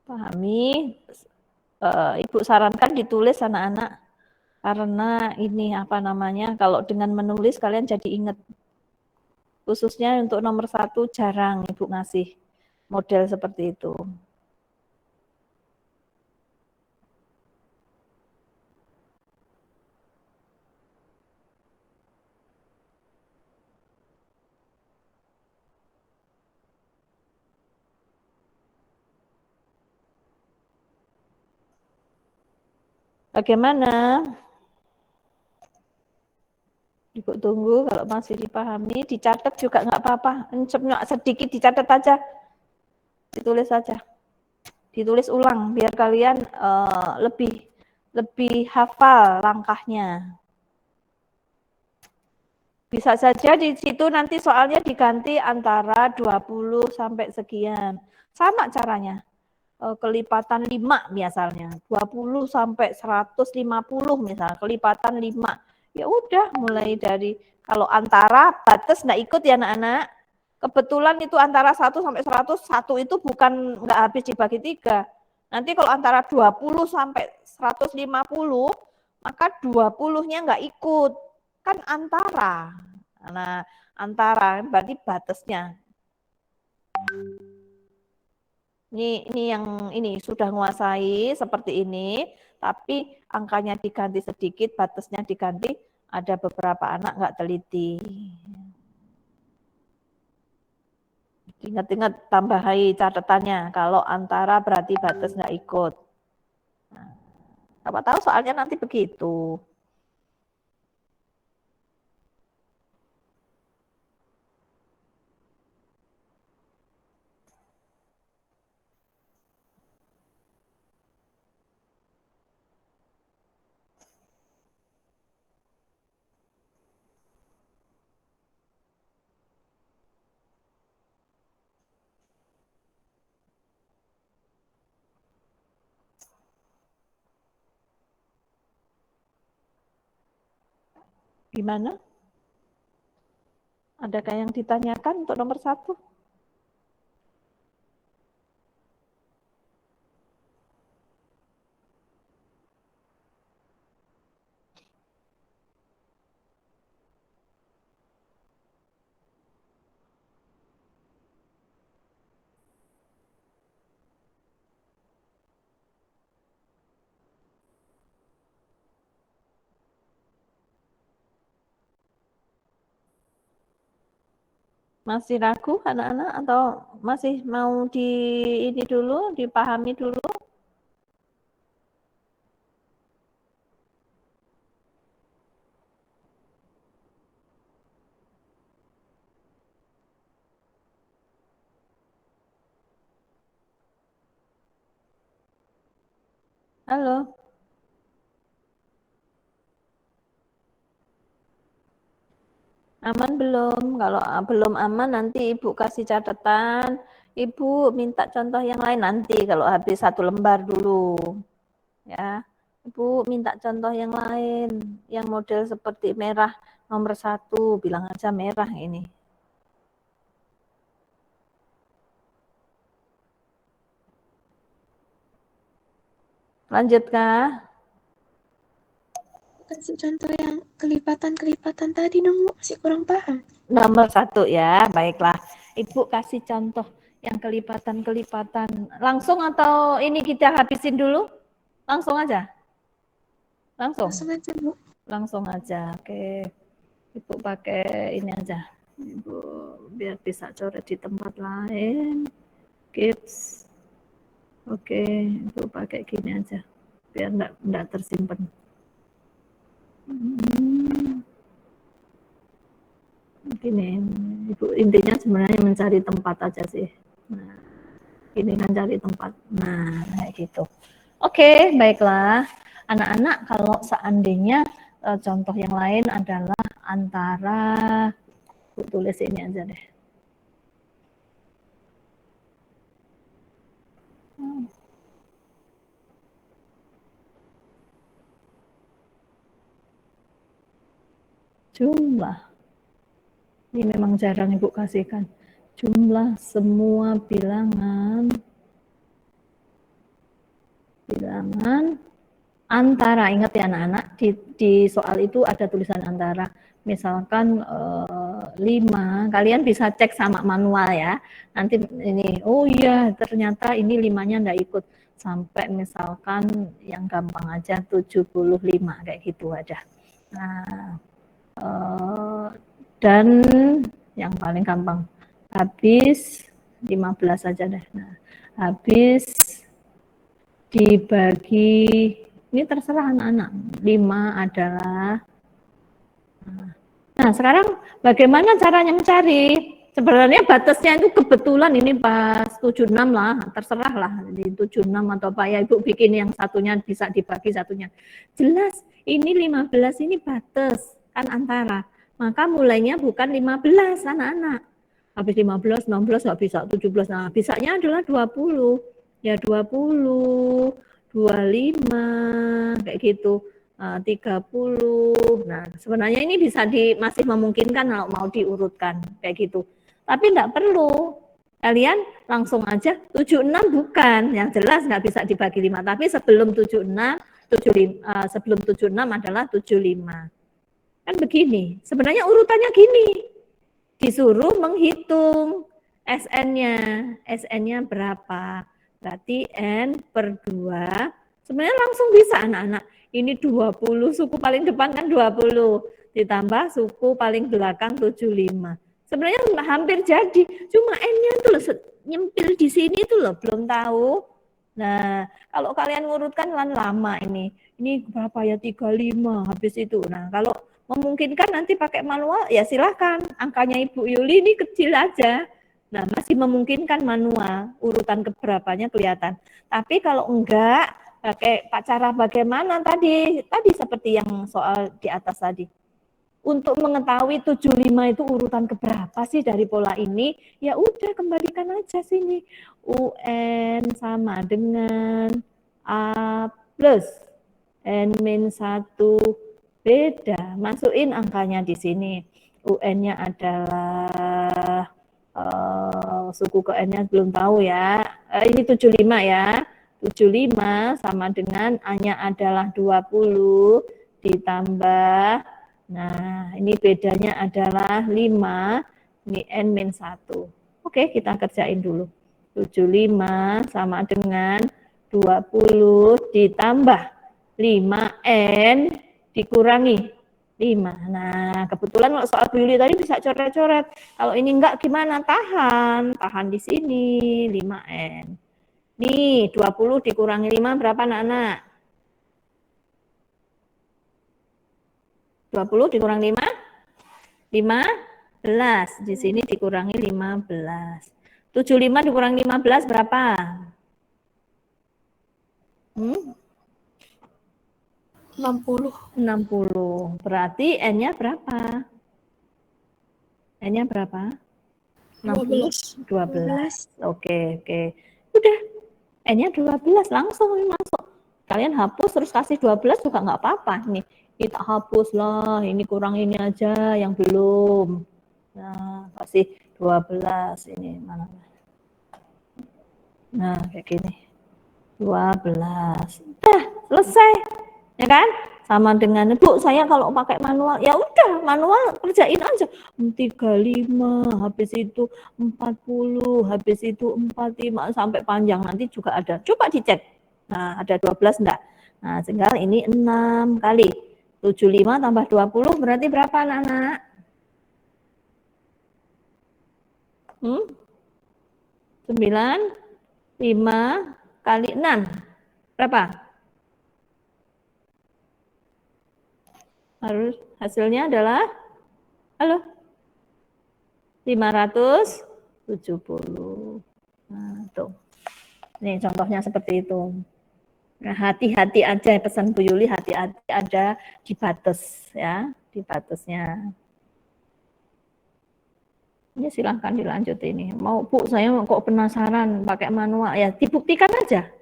Pahami, Ibu sarankan ditulis anak-anak, karena ini apa namanya, kalau dengan menulis kalian jadi ingat. Khususnya untuk nomor 1 jarang Ibu ngasih model seperti itu. Bagaimana? Ibu tunggu kalau masih dipahami, dicatat juga nggak apa-apa. Sedikit dicatat aja, ditulis saja, ditulis ulang biar kalian lebih hafal langkahnya. Bisa saja di situ nanti soalnya diganti antara 20 sampai sekian. Sama caranya. Kelipatan 5 misalnya, 20 sampai 150 misalnya, kelipatan 5. Ya udah mulai dari, kalau antara batas enggak ikut ya anak-anak. Kebetulan itu antara 1 sampai 100, 1 itu bukan enggak habis dibagi 3. Nanti kalau antara 20 sampai 150, maka 20-nya enggak ikut. Kan antara. Nah, antara berarti batasnya. Ini yang ini sudah menguasai seperti ini, tapi angkanya diganti sedikit, batasnya diganti, ada beberapa anak nggak teliti. Ingat-ingat tambahi catatannya, kalau antara berarti batas nggak ikut. Nah, apa tahu soalnya nanti begitu. Gimana? Adakah yang ditanyakan untuk nomor 1? Masih ragu anak-anak atau masih mau ini dulu, dipahami dulu? Halo. Aman belum? Kalau belum aman nanti Ibu kasih catatan. Ibu minta contoh yang lain nanti kalau habis 1 lembar dulu. Ya. Ibu minta contoh yang lain, yang model seperti merah nomor 1, bilang aja merah ini. Lanjutkah? Kasih contoh yang kelipatan-kelipatan tadi dong, Bu. Masih kurang paham. Nomor 1 ya, baiklah. Ibu kasih contoh yang kelipatan-kelipatan. Langsung atau ini kita habisin dulu? Langsung aja? Langsung? Langsung aja, Bu. Langsung aja, oke. Ibu pakai ini aja. Ibu biar bisa coret di tempat lain. Gips. Oke, Ibu pakai gini aja. Biar enggak tersimpan. Gini, Ibu intinya sebenarnya mencari tempat aja sih. Nah, ini kan cari tempat. Nah, kayak gitu. Oke, baiklah. Anak-anak kalau seandainya contoh yang lain adalah antara, aku tulis ini aja deh. Jumlah. Ini memang jarang Ibu kasihkan. Jumlah semua bilangan antara, ingat ya anak-anak, di soal itu ada tulisan antara. Misalkan 5, kalian bisa cek sama manual ya. Nanti ini, oh iya ternyata ini 5-nya enggak ikut. Sampai misalkan yang gampang aja 75, kayak gitu aja. Nah, dan yang paling gampang, habis 15 saja deh. Nah, habis dibagi, ini terserah anak-anak, 5 adalah, nah sekarang bagaimana caranya mencari? Sebenarnya batasnya itu kebetulan ini pas 76 lah, terserah lah di 76 atau apa ya, Ibu bikin yang satunya bisa dibagi satunya. Jelas ini 15 ini batas kan antara. Maka mulainya bukan 15 anak-anak. Habis 15, 16 nggak bisa, 17. Nah, bisanya adalah 20. Ya 20, 25 kayak gitu. 30. Nah, sebenarnya ini bisa masih memungkinkan kalau mau diurutkan kayak gitu. Tapi enggak perlu. Kalian langsung aja 76 bukan, yang jelas nggak bisa dibagi 5, tapi sebelum 76, sebelum 76 adalah 75. Kan begini. Sebenarnya urutannya gini. Disuruh menghitung SN-nya. SN-nya berapa? Berarti N per 2. Sebenarnya langsung bisa anak-anak. Ini 20, suku paling depan kan 20. Ditambah suku paling belakang 75. Sebenarnya hampir jadi. Cuma N-nya tuh loh, nyempil di sini tuh loh, belum tahu. Nah, kalau kalian ngurutkan kan lama ini. Ini berapa ya? 35 habis itu. Nah, kalau memungkinkan nanti pakai manual, ya silahkan. Angkanya Ibu Yuli ini kecil aja. Nah, masih memungkinkan manual, urutan keberapanya kelihatan. Tapi kalau enggak, pakai cara bagaimana tadi seperti yang soal di atas tadi. Untuk mengetahui 75 itu urutan keberapa sih dari pola ini, ya udah kembalikan aja sini. UN sama dengan A plus N-1 beda. Masukin angkanya di sini. UN-nya adalah suku ke N-nya belum tahu ya. Ini 75 ya. 75 sama dengan A-nya adalah 20 ditambah, nah ini bedanya adalah 5, ini N-1. Oke, kita kerjain dulu. 75 sama dengan 20 ditambah 5N dikurangi 5. Nah, kebetulan kalau soal Bu Yuli tadi bisa coret-coret. Kalau ini enggak gimana? Tahan di sini 5N. Nih, 20 dikurangi 5 berapa anak-anak? 20 dikurangi 5? 15. Di sini dikurangi 15. 75 dikurangi 15 berapa? 60. 60. Berarti N-nya berapa? N-nya berapa? 12. 12. Oke. Udah. N-nya 12 langsung masuk. Kalian hapus terus kasih 12 juga nggak apa-apa. Nih, kita hapus lah. Ini kurang ini aja yang belum. Nah, kasih 12 ini mana? Nah, kayak gini. 12. Udah, selesai. Ya kan? Sama dengan, Bu, saya kalau pakai manual, ya udah, manual kerjain aja. 35, habis itu 40, habis itu 45, sampai panjang, nanti juga ada. Coba dicek. Nah, ada 12 enggak? Nah, tinggal ini 6 kali. 75 tambah 20 berarti berapa, anak-anak? 9, 5 kali 6. Berapa? Harus hasilnya adalah halo 570. Nah, tuh. Nih contohnya seperti itu. Nah, hati-hati aja pesan Bu Yuli, hati-hati ada di batas ya, di batasnya. Ini silahkan dilanjut ini. Mau Bu, saya kok penasaran pakai manual ya, dibuktikan aja.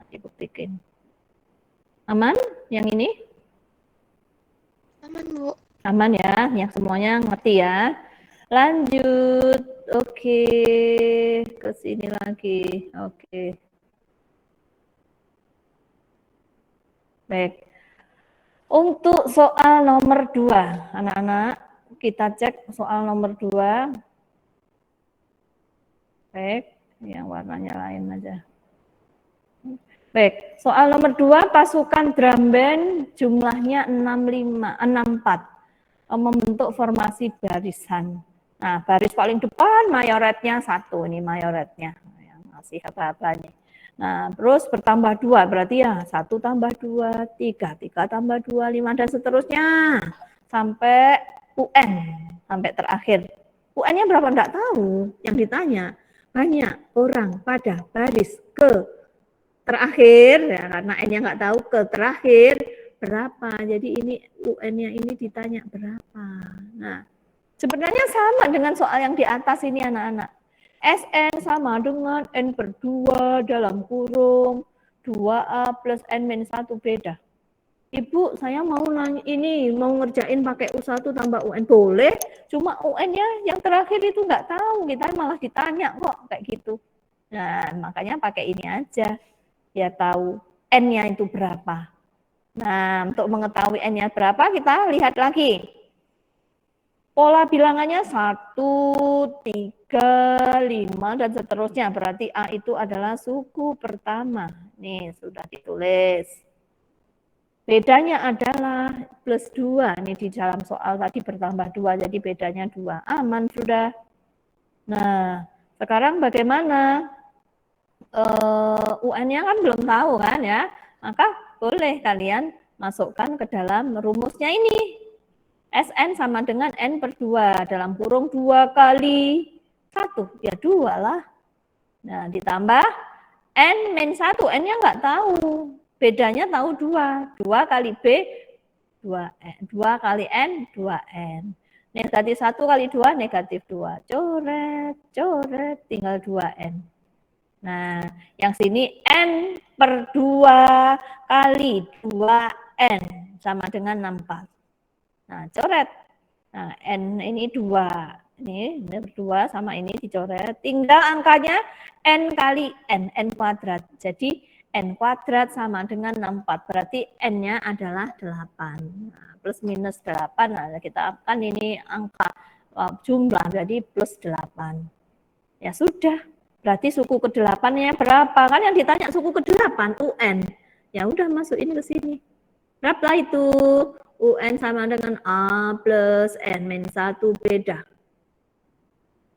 Dibuktikan. Aman yang ini? Aman, Bu. Aman ya, yang semuanya ngerti ya. Lanjut, oke, ke sini lagi, oke. Baik, untuk soal nomor 2, anak-anak, kita cek soal nomor 2. Baik, yang warnanya lain aja. Baik, soal nomor 2, pasukan drum band jumlahnya 64, membentuk formasi barisan. Nah, baris paling depan mayoretnya 1, ini mayoretnya, yang masih apa-apa nih. Nah, terus bertambah 2, berarti ya 1 tambah 2, 3, 3 tambah 2, 5, dan seterusnya. Sampai UN, sampai terakhir. UN-nya berapa? Enggak tahu, yang ditanya. Banyak orang pada baris ke terakhir, ya, karena N-nya nggak tahu ke terakhir berapa. Jadi ini UN-nya ini ditanya berapa. Nah, sebenarnya sama dengan soal yang di atas ini anak-anak. SN sama dengan N per 2 dalam kurung 2A plus N-1 beda. Ibu, saya mau nanya ini, mau ngerjain pakai U1 tambah UN. Boleh, cuma UN-nya yang terakhir itu nggak tahu. Kita malah ditanya kok kayak gitu. Nah, makanya pakai ini aja. Ya tahu N-nya itu berapa. Nah, untuk mengetahui N-nya berapa, kita lihat lagi. Pola bilangannya 1, 3, 5, dan seterusnya. Berarti A itu adalah suku pertama. Nih, sudah ditulis. Bedanya adalah plus 2. Ini di dalam soal tadi bertambah 2, jadi bedanya 2. Aman sudah. Nah, sekarang bagaimana? UN-nya kan belum tahu kan ya, maka boleh kalian masukkan ke dalam rumusnya ini. SN sama dengan N per 2, dalam kurung 2 kali 1, ya 2 lah. Nah, ditambah N min 1, N-nya nggak tahu, bedanya tahu 2, 2 kali B, 2N, 2 kali N, 2N. Negatif 1 kali 2, negatif 2. Coret, tinggal 2N. Nah, yang sini N per 2 kali 2N sama dengan 64. Nah, coret. Nah, N ini 2. Ini 2 sama ini dicoret. Tinggal angkanya N kali N kuadrat. Jadi, N kuadrat sama dengan 64. Berarti N-nya adalah 8. Nah, plus minus 8. Nah, kita kan ini angka jumlah, jadi plus 8. Ya sudah. Berarti suku ke-8-nya berapa? Kan yang ditanya suku ke-8, UN. Ya udah masukin ke sini. Berapa itu? UN sama dengan A plus N min 1 beda.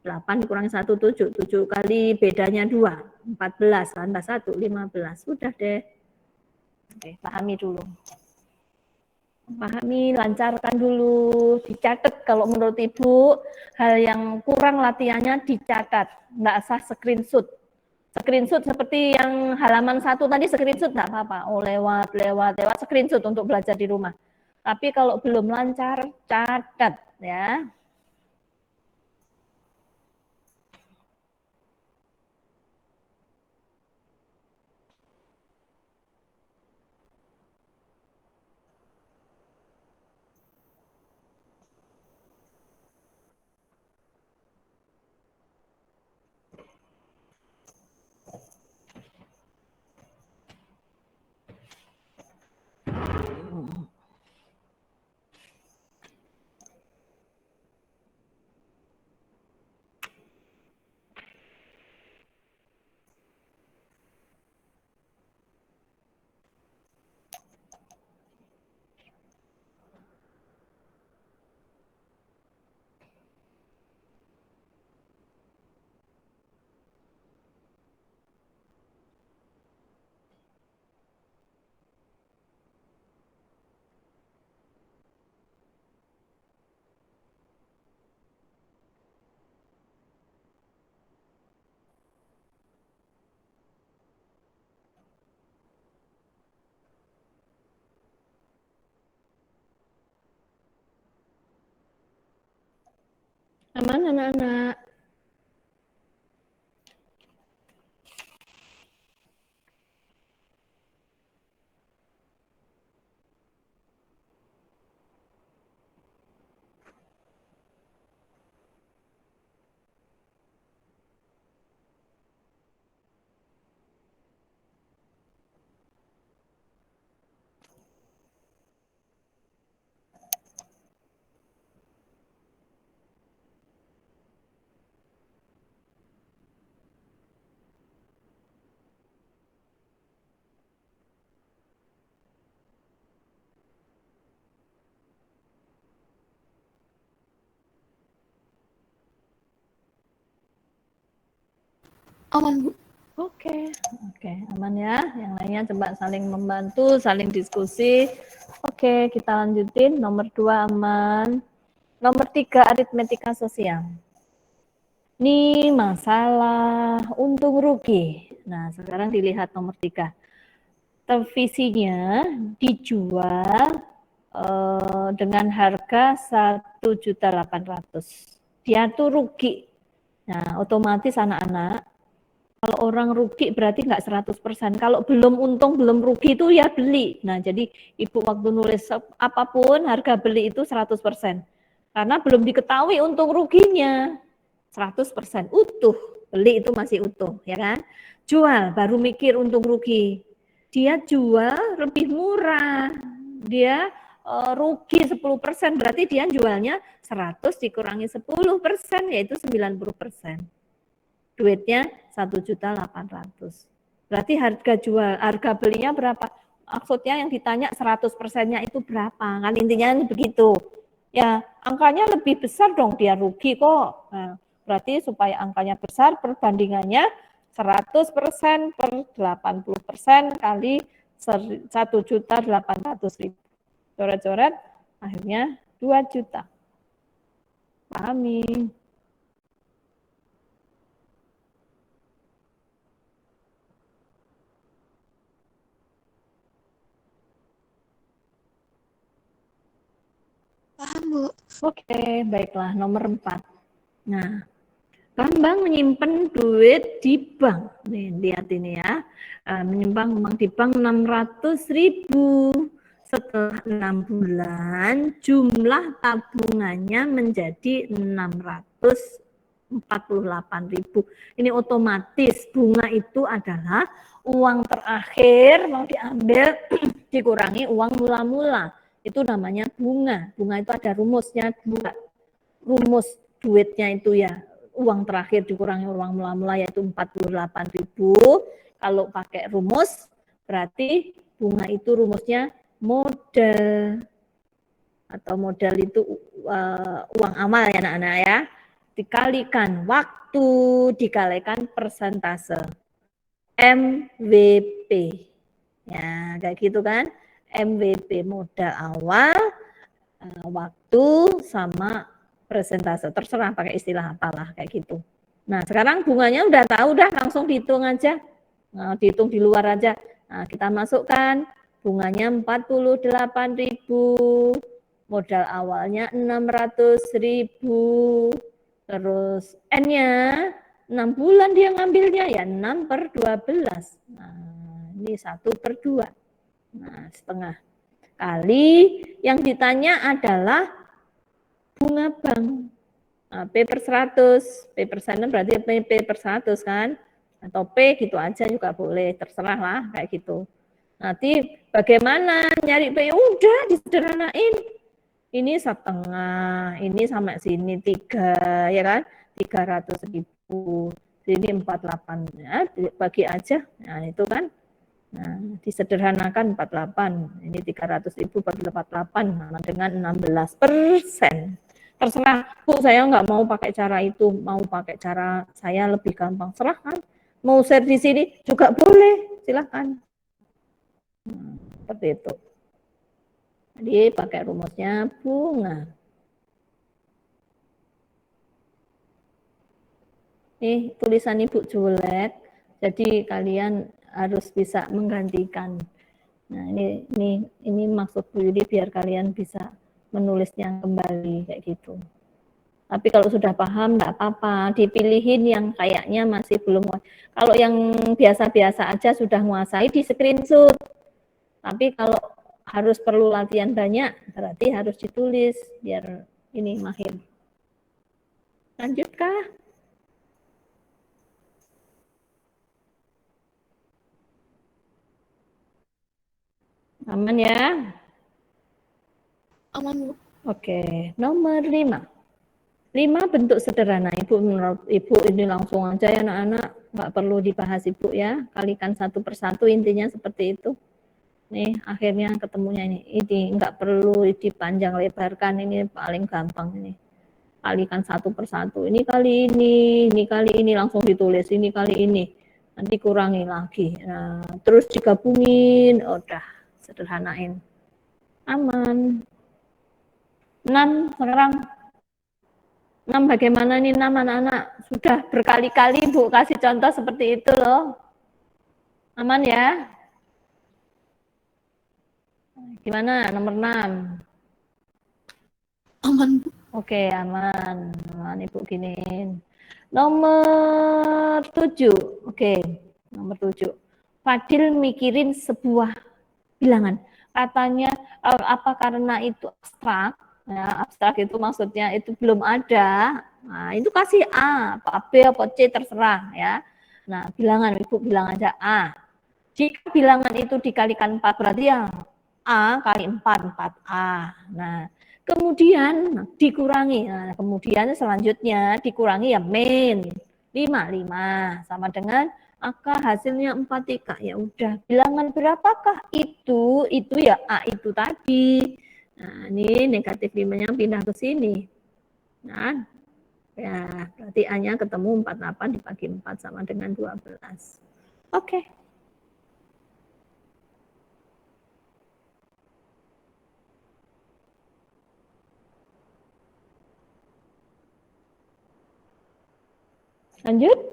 8 dikurangi 1, 7. 7 kali bedanya 2. 14 tambah 1, 15. Sudah deh. Oke, pahami dulu. Pahami, lancarkan dulu. Dicatat kalau menurut Ibu, hal yang kurang latihannya dicatat. Nggak usah screenshot. Screenshot seperti yang halaman 1 tadi, screenshot nggak apa-apa. Oh, lewat screenshot untuk belajar di rumah. Tapi kalau belum lancar, catat ya. Aman anak-anak? Aman, Bu. Oke, aman ya. Yang lainnya coba saling membantu, saling diskusi. Oke, kita lanjutin. Nomor 2 aman. Nomor 3 aritmetika sosial. Ini masalah untung rugi. Nah, sekarang dilihat nomor 3. Televisinya dijual dengan harga 1.800.000. Dia tuh rugi. Nah, otomatis anak-anak, kalau orang rugi berarti nggak 100%. Kalau belum untung, belum rugi itu ya beli. Nah, jadi Ibu waktu nulis apapun harga beli itu 100%. Karena belum diketahui untung ruginya. 100% utuh. Beli itu masih utuh, ya kan? Jual baru mikir untung rugi. Dia jual lebih murah. Dia rugi 10%, berarti dia jualnya 100 dikurangi 10%, yaitu 90%. Duitnya 1.800.000. Berarti harga belinya berapa? Maksudnya yang ditanya 100%-nya itu berapa? Kan intinya begitu. Ya, angkanya lebih besar dong, dia rugi kok. Nah, berarti supaya angkanya besar, perbandingannya 100% per 80% kali 1.800.000. Coret-coret, akhirnya 2 juta. Pahami? Paham, Bu. Oke, baiklah. Nomor 4. Nah, Bambang menyimpan duit di bank. Nih, lihat ini ya. Menyimpan uang di bank 600.000. Setelah 6 bulan, jumlah tabungannya menjadi 648.000. Ini otomatis bunga itu adalah uang terakhir mau diambil dikurangi uang mula-mula. Itu namanya bunga. Bunga itu ada rumusnya 2. Rumus duitnya itu ya uang terakhir dikurangi uang mula-mula yaitu 48.000. Kalau pakai rumus berarti bunga itu rumusnya modal. Atau modal itu uang amal ya anak-anak ya. Dikalikan waktu, dikalikan persentase. MVP. Ya, kayak gitu kan. MVP modal awal, waktu sama persentase. Terserah pakai istilah apalah kayak gitu. Nah, sekarang bunganya udah tahu, udah langsung dihitung aja. Nah, dihitung di luar aja. Nah, kita masukkan bunganya 48.000, modal awalnya 600.000, terus N-nya 6 bulan dia ngambilnya ya 6/12. Nah, ini 1/2. Nah, setengah. Kali yang ditanya adalah bunga bank. Nah, P/100, P% berarti P/100 kan, atau P gitu aja juga boleh, terserah lah kayak gitu. Nanti bagaimana nyari P? Udah disederhanain. Ini setengah, ini sampai sini 3, ya kan? 300.000. Sini 48, ya, bagi aja. Nah, itu kan. Nah, disederhanakan 48. Ini 300.000 bagi 48 sama dengan 16%. Terserah, Bu, saya nggak mau pakai cara itu, mau pakai cara saya lebih gampang. Serahkan. Mau share di sini juga boleh, silahkan. Seperti itu. Jadi pakai rumusnya bunga. Nih tulisan Ibu jelek, jadi kalian harus bisa menggantikan. Nah ini maksud Bu Yudi biar kalian bisa menulisnya kembali kayak gitu. Tapi kalau sudah paham nggak apa-apa, dipilihin yang kayaknya masih belum. Kalau yang biasa-biasa aja sudah menguasai di screenshot. Tapi kalau harus perlu latihan banyak, berarti harus ditulis biar ini mahir. Lanjutkah? Aman ya? Aman, Bu. Oke, nomor 5. 5 bentuk sederhana. Ibu menurut Ibu ini langsung aja ya anak-anak, nggak perlu dibahas Ibu ya. Kalikan satu persatu, intinya seperti itu. Nih akhirnya ketemunya ini nggak perlu dipanjang lebarkan, ini paling gampang ini. Kalikan satu persatu. Ini kali ini langsung ditulis, ini kali ini. Nanti kurangi lagi. Nah, terus digabungin, udah sederhanain. Aman. 6 sekarang. 6 bagaimana nih 6 anak-anak? Sudah berkali-kali Bu kasih contoh seperti itu loh. Aman ya? Gimana nomor 6? Aman, Bu. Oke, aman. Aman Ibu giniin. Nomor 7. Oke, nomor 7. Fadil mikirin sebuah bilangan. Katanya apa karena itu abstrak? Ya, abstrak itu maksudnya itu belum ada. Nah, itu kasih A, apa B, apa C terserah ya. Nah, bilangan Ibu bilang aja A. Jika bilangan itu dikalikan 4 berarti ya A kali 4, 4A. Nah, kemudian dikurangi. Nah, kemudian selanjutnya dikurangi ya min 5 sama dengan maka hasilnya 4 ya udah, bilangan berapakah itu ya A itu tadi. Nah, ini negatif 5-nya pindah ke sini. Nah, ya berarti A-nya ketemu 48 dibagi 4 sama dengan 12. Oke. Lanjut.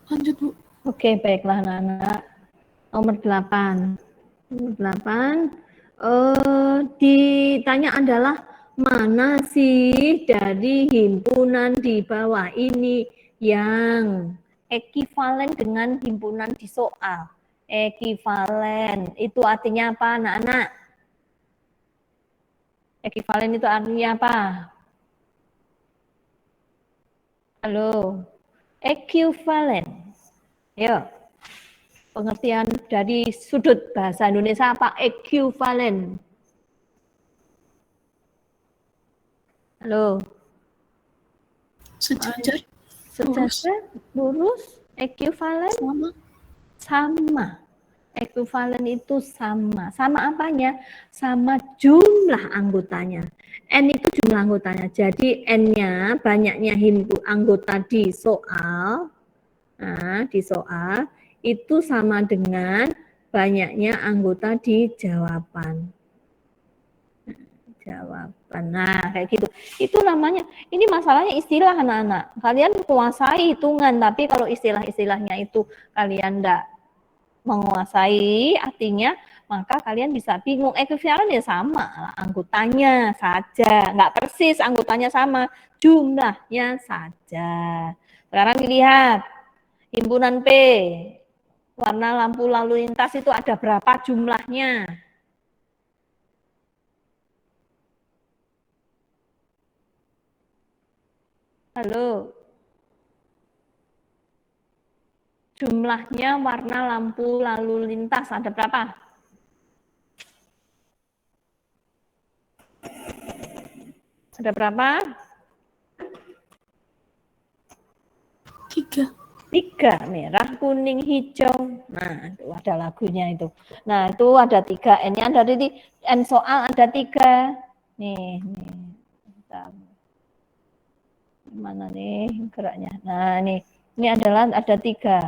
Lanjut, Bu. Oke, baiklah anak-anak. Nomor 8. Nomor 8. Ditanya adalah mana sih dari himpunan di bawah ini yang ekivalen dengan himpunan di soal. Ekivalen itu artinya apa anak-anak? Ekivalen itu artinya apa? Halo? Ekivalen. Yuk. Pengertian dari sudut bahasa Indonesia apa? Ekivalen. Halo? Sejajar. Sejajar, lurus, ekivalen, sama. Ekivalen itu sama. Sama apanya? Sama jumlah anggotanya. N itu jumlah anggotanya. Jadi N-nya banyaknya anggota di soal. Nah, di soal itu sama dengan banyaknya anggota di jawaban. jawaban. Nah, kayak gitu. Itu namanya, ini masalahnya istilah anak-anak. Kalian menguasai hitungan, tapi kalau istilah-istilahnya itu kalian enggak menguasai artinya, maka kalian bisa bingung. Ekuivalen ya sama, anggotanya saja. Enggak persis anggotanya sama, jumlahnya saja. Sekarang dilihat, himpunan P, warna lampu lalu lintas itu ada berapa jumlahnya? Halo. Jumlahnya warna lampu lalu lintas ada berapa? Ada berapa? 3, merah, kuning, hijau. Nah, itu ada lagunya itu. Nah, itu ada 3. N-nya dari N soal ada 3. Nih. Bentar. Mana nih geraknya? Nah, ini adalah ada 3.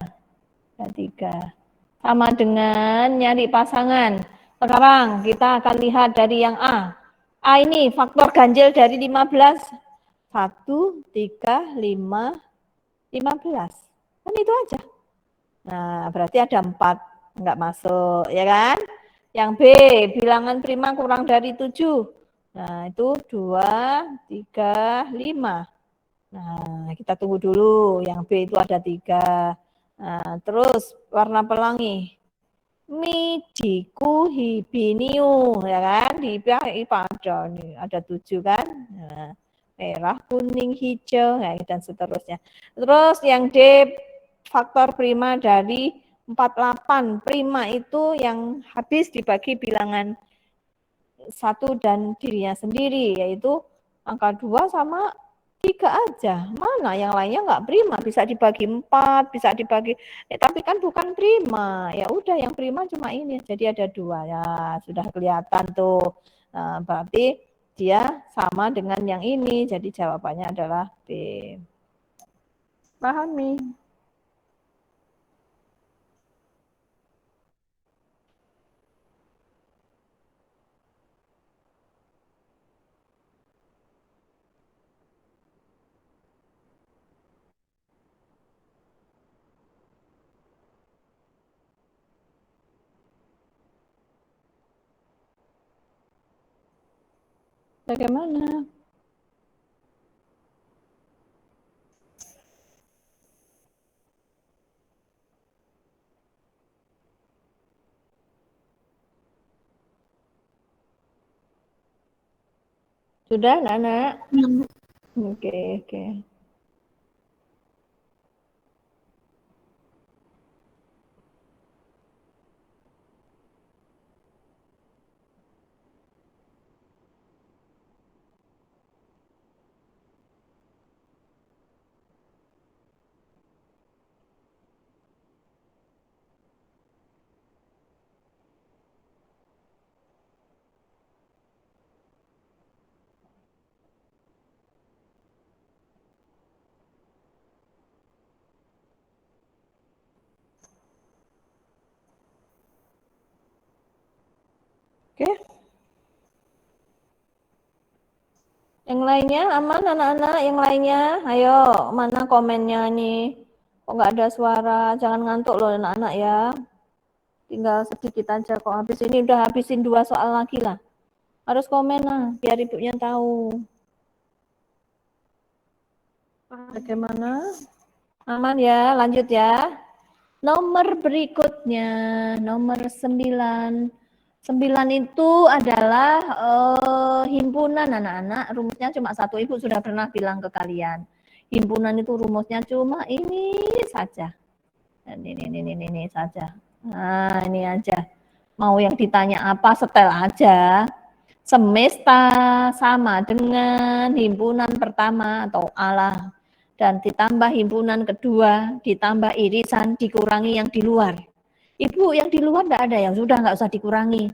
Ada 3. Sama dengan nyari pasangan. Sekarang kita akan lihat dari yang A. A ini faktor ganjil dari 15. 1, 3, 5, 15. Kan itu aja. Nah, berarti ada 4. Enggak masuk, ya kan? Yang B, bilangan prima kurang dari 7. Nah, itu 2, 3, 5. Nah, kita tunggu dulu. Yang B itu ada 3. Nah, terus warna pelangi. Mijiku hibiniu, ya kan? Di pada nih ada 7 kan? Nah, merah, kuning, hijau, ya, dan seterusnya. Terus yang D faktor prima dari 48. Prima itu yang habis dibagi bilangan 1 dan dirinya sendiri, yaitu angka 2 sama 3 aja. Mana yang lainnya enggak prima, bisa dibagi 4, bisa dibagi, tapi kan bukan prima. Ya udah, yang prima cuma ini, jadi ada 2. Ya, sudah kelihatan tuh. Nah, berarti dia sama dengan yang ini, jadi jawabannya adalah B. Pahami? Bagaimana? Sudah, anak-anak? Oke. Oke. Yang lainnya aman anak-anak? Yang lainnya, ayo, mana komennya nih? Kok nggak ada suara? Jangan ngantuk loh anak-anak ya. Tinggal sedikit aja kok. Habis ini udah habisin 2 soal lagi lah. Harus komen lah, biar ibunya tahu. Bagaimana? Aman ya, lanjut ya. Nomor berikutnya, nomor 9. 9 itu adalah himpunan anak-anak. Rumusnya cuma 1. Ibu sudah pernah bilang ke kalian. Himpunan itu rumusnya cuma ini saja. Ini saja. Nah, ini aja. Mau yang ditanya apa, setel aja. Semesta sama dengan himpunan pertama atau A, dan ditambah himpunan kedua, ditambah irisan, dikurangi yang di luar. Ibu, yang di luar enggak ada, yang sudah enggak usah dikurangi.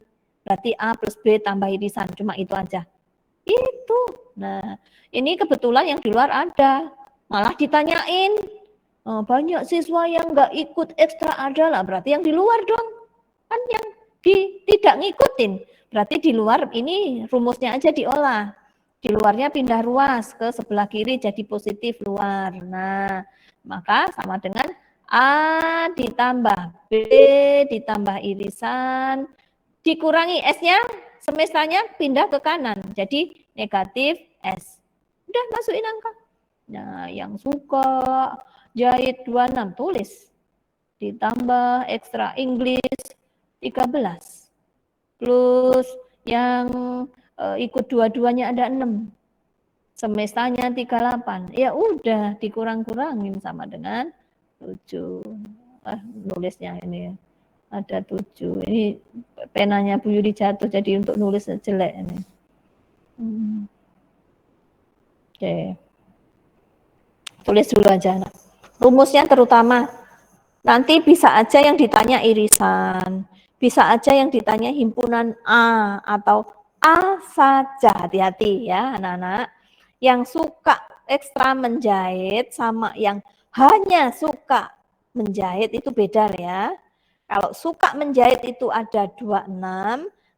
Berarti A plus B tambah irisan, cuma itu aja. Itu. Nah, ini kebetulan yang di luar ada. Malah ditanyain, banyak siswa yang enggak ikut ekstra adalah, berarti yang di luar dong. Kan yang tidak ngikutin. Berarti di luar ini rumusnya aja diolah. Di luarnya pindah ruas ke sebelah kiri jadi positif luar. Nah, maka sama dengan A ditambah B ditambah irisan dikurangi S-nya semestanya pindah ke kanan. Jadi negatif S. Udah masukin angka. Nah, yang suka jahit 26 tulis. Ditambah ekstra English 13. Plus yang ikut dua-duanya ada 6. Semestanya 38. Ya udah dikurang-kurangin sama dengan 7. Nulisnya ini ada 7. Ini penanya Bu Yuri jatuh jadi untuk nulis jelek ini. Oke. Tulis dulu aja. Nah. Rumusnya terutama nanti bisa aja yang ditanya irisan, bisa aja yang ditanya himpunan A atau A saja. Hati-hati ya anak-anak. Yang suka ekstra menjahit sama yang hanya suka menjahit itu beda ya. Kalau suka menjahit itu ada 26,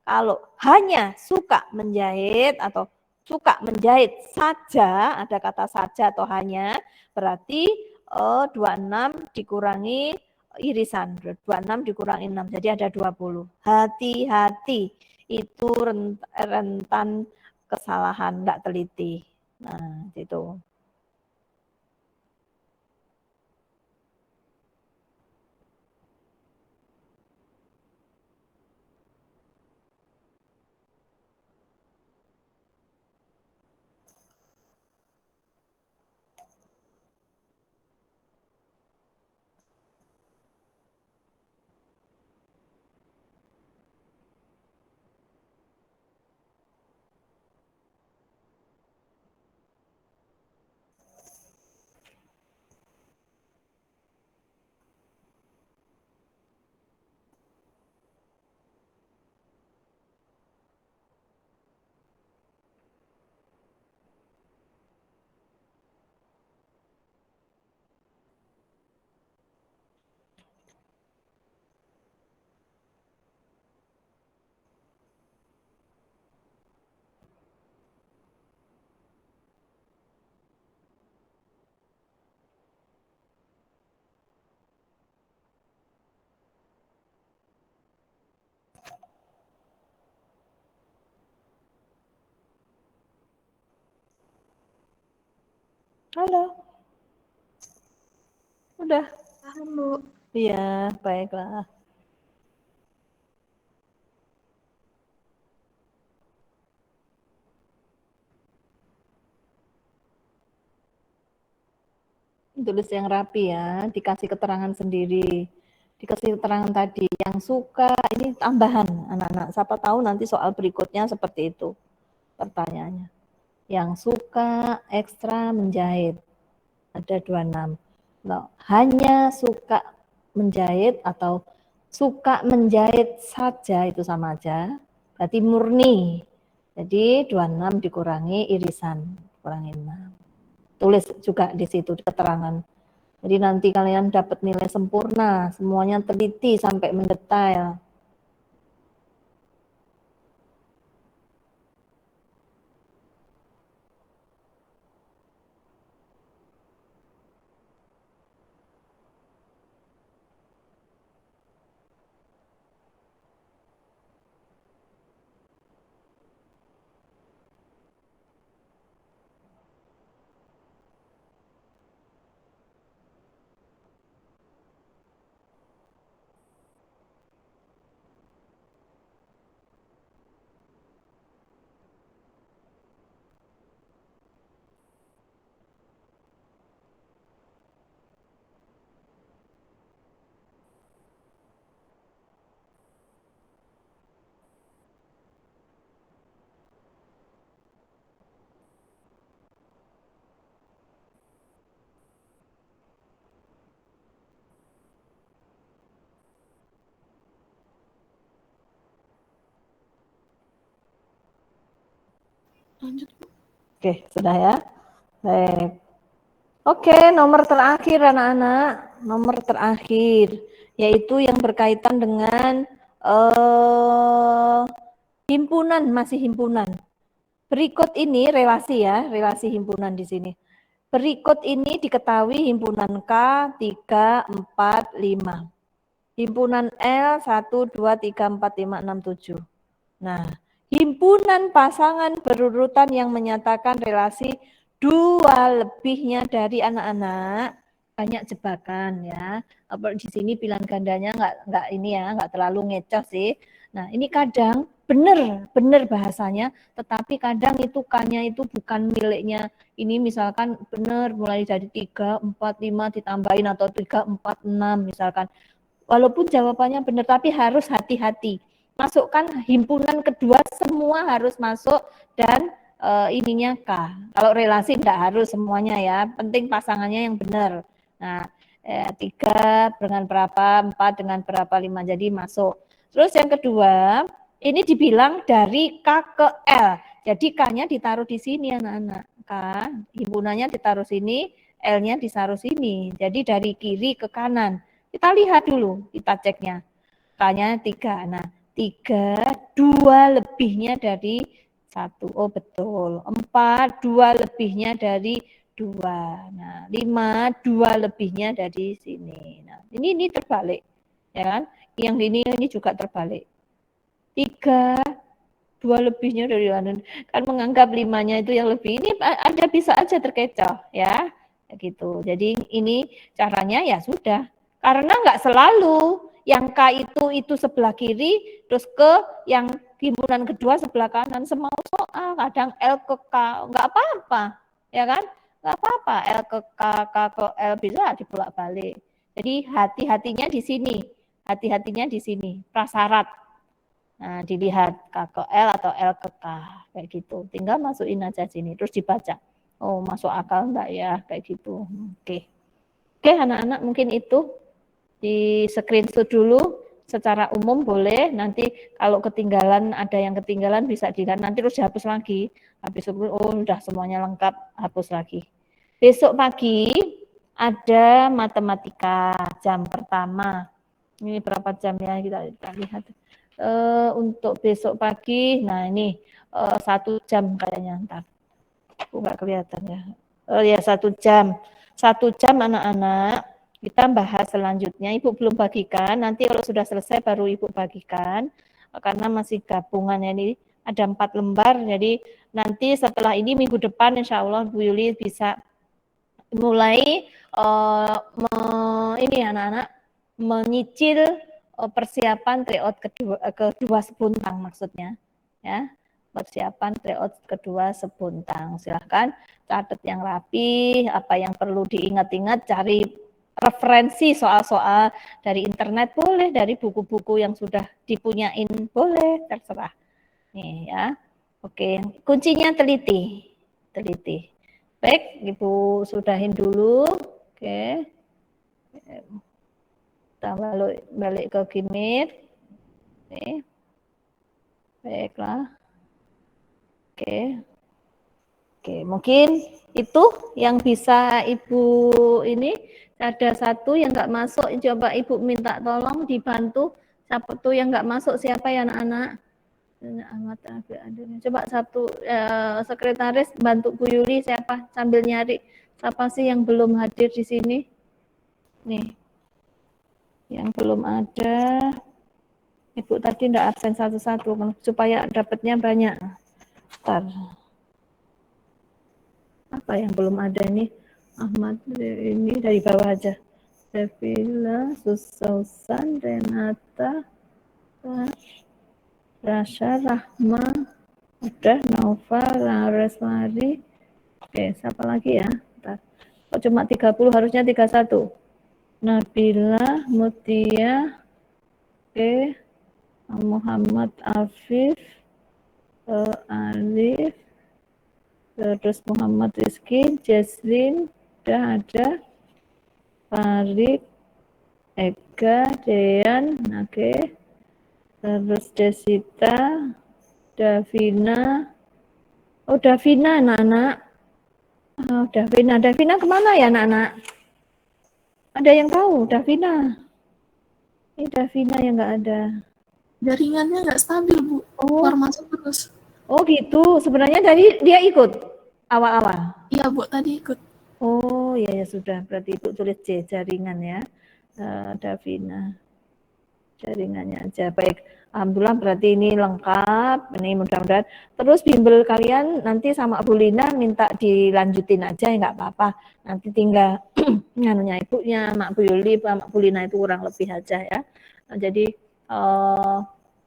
kalau hanya suka menjahit atau suka menjahit saja, ada kata saja atau hanya, berarti 26 dikurangi irisan, 26 dikurangi 6, jadi ada 20. Hati-hati, itu rentan kesalahan, enggak teliti. Nah, itu. Halo. Udah. Paham, Bu. Iya, baiklah. Tulis yang rapi ya, dikasih keterangan sendiri. Dikasih keterangan tadi, yang suka, ini tambahan anak-anak. Siapa tahu nanti soal berikutnya seperti itu pertanyaannya. Yang suka ekstra menjahit, ada 26. Nah, hanya suka menjahit atau suka menjahit saja itu sama aja, berarti murni. Jadi 26 dikurangi irisan, kurangi 6. Tulis juga di situ keterangan. Jadi nanti kalian dapat nilai sempurna, semuanya teliti sampai mendetail. Lanjut, Bu. Oke, sudah ya. Baik. Oke, nomor terakhir anak-anak, nomor terakhir yaitu yang berkaitan dengan Himpunan, masih himpunan. Berikut ini relasi ya, relasi himpunan di sini. Berikut ini diketahui himpunan K 3, 4, 5. Himpunan L 1, 2, 3, 4, 5, 6, 7. Nah, himpunan pasangan berurutan yang menyatakan relasi dua lebihnya dari anak-anak, banyak jebakan ya. Di sini pilihan gandanya nggak ini ya, nggak terlalu ngecoh sih. Nah, ini kadang benar bahasanya, tetapi kadang itu K-nya itu bukan miliknya. Ini misalkan benar mulai dari 3, 4, 5 ditambahin atau 3, 4, 6 misalkan. Walaupun jawabannya benar, tapi harus hati-hati. Masukkan himpunan kedua, semua harus masuk dan ininya K. Kalau relasi tidak harus semuanya ya, penting pasangannya yang benar. Nah, 3 dengan berapa, 4 dengan berapa, 5, jadi masuk. Terus yang kedua, ini dibilang dari K ke L. Jadi K-nya ditaruh di sini anak-anak. K, himpunannya ditaruh sini, L-nya ditaruh sini. Jadi dari kiri ke kanan. Kita lihat dulu, kita ceknya. K-nya 3. Nah, 3, 2 lebihnya dari 1. Oh, betul. 4, 2 lebihnya dari 2. Nah, 5, 2 lebihnya dari sini. Nah, ini terbalik. Ya kan? Yang ini juga terbalik. 3, 2 lebihnya dari mana? Kan menganggap 5-nya itu yang lebih. Ini ada bisa aja terkecoh, ya. Gitu. Jadi ini caranya ya sudah. Karena nggak selalu yang K itu sebelah kiri, terus ke yang himpunan kedua sebelah kanan. Semau soal, kadang L ke K, nggak apa-apa, ya kan? Nggak apa-apa, L ke K, K ke L bisa dibolak-balik. Jadi hati-hatinya di sini, hati-hatinya di sini, prasyarat. Nah, dilihat K ke L atau L ke K, kayak gitu. Tinggal masukin aja sini, terus dibaca. Oh, masuk akal enggak ya, kayak gitu. Oke. Oke, anak-anak mungkin itu di screenshot dulu secara umum boleh, nanti kalau ketinggalan ada yang ketinggalan bisa dilihat, nanti terus dihapus lagi. Habis itu oh udah semuanya lengkap, hapus lagi. Besok pagi ada matematika jam pertama. Ini berapa jam ya kita lihat. Untuk besok pagi, nah ini 1 jam kayaknya ntar. Nggak kelihatan ya. Ya 1 jam. 1 jam anak-anak. Kita bahas selanjutnya. Ibu belum bagikan. Nanti kalau sudah selesai baru Ibu bagikan. Karena masih gabungan ya, ini ada 4 lembar. Jadi nanti setelah ini minggu depan insya Allah Bu Yuli bisa mulai ini anak-anak menyicil persiapan tryout kedua sebuntang maksudnya. Ya. Persiapan tryout kedua sebuntang. Silahkan catat yang rapi, apa yang perlu diingat-ingat, cari referensi soal-soal dari internet boleh, dari buku-buku yang sudah dipunyain boleh, terserah. Nih ya. Oke, kuncinya teliti. Teliti. Baik, Ibu sudahin dulu. Oke. Kita balik ke Gmeet. Oke. Baiklah. Oke. Oke, mungkin itu yang bisa Ibu ini. Ada satu yang nggak masuk, coba Ibu minta tolong dibantu. Siapa tuh yang nggak masuk, siapa ya anak-anak? Coba satu sekretaris bantu Bu Yuli, siapa sambil nyari siapa sih yang belum hadir di sini? Nih, yang belum ada. Ibu tadi enggak absen satu-satu supaya dapatnya banyak. Bentar. Apa yang belum ada ini? Ahmad ini dari bawah aja. Devila, Susan, Renata, Rasha, Rahma, udah, Nova, Lareswari. Oke, siapa lagi ya? Bentar. Kok cuma 30, harusnya 31. Nabila, Mutia, oke, Muhammad Afif, Alif, terus Muhammad Rizky, Jesslyn, udah ada, Farid, Ega, Dean, oke, terus Desita, Davina, oh Davina anak-anak, oh Davina kemana ya anak-anak? Ada yang tahu Davina? Ini Davina yang nggak ada. Jaringannya nggak stabil, Bu. Oh, Keluar masuk terus. oh gitu. Sebenarnya tadi dia ikut awal-awal. Iya, Bu, tadi ikut. Oh, ya sudah. Berarti Ibu tulis C, jaringan ya. Davina. Jaringannya aja. Baik. Alhamdulillah berarti ini lengkap. Ini mudah-mudahan. Terus bimbel kalian nanti sama Bu Lina minta dilanjutin aja ya nggak apa-apa. Nanti tinggal nganunya ibunya, Mak Bu Yuli, Mak Bu Lina itu kurang lebih aja ya. Nah, jadi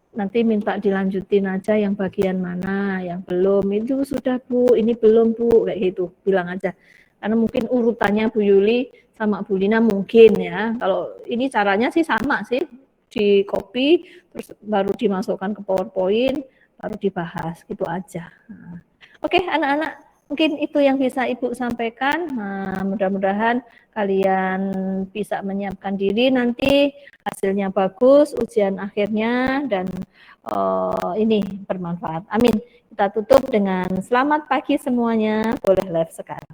nanti minta dilanjutin aja yang bagian mana, yang belum itu sudah Bu, ini belum Bu, kayak gitu, bilang aja. Karena mungkin urutannya Bu Yuli sama Bu Lina mungkin ya. Kalau ini caranya sih sama sih, di copy terus baru dimasukkan ke PowerPoint, baru dibahas gitu aja. Nah, oke, anak-anak, mungkin itu yang bisa Ibu sampaikan. Nah, mudah-mudahan kalian bisa menyiapkan diri nanti hasilnya bagus, ujian akhirnya, dan ini bermanfaat. Amin. Kita tutup dengan selamat pagi semuanya. Boleh live sekarang.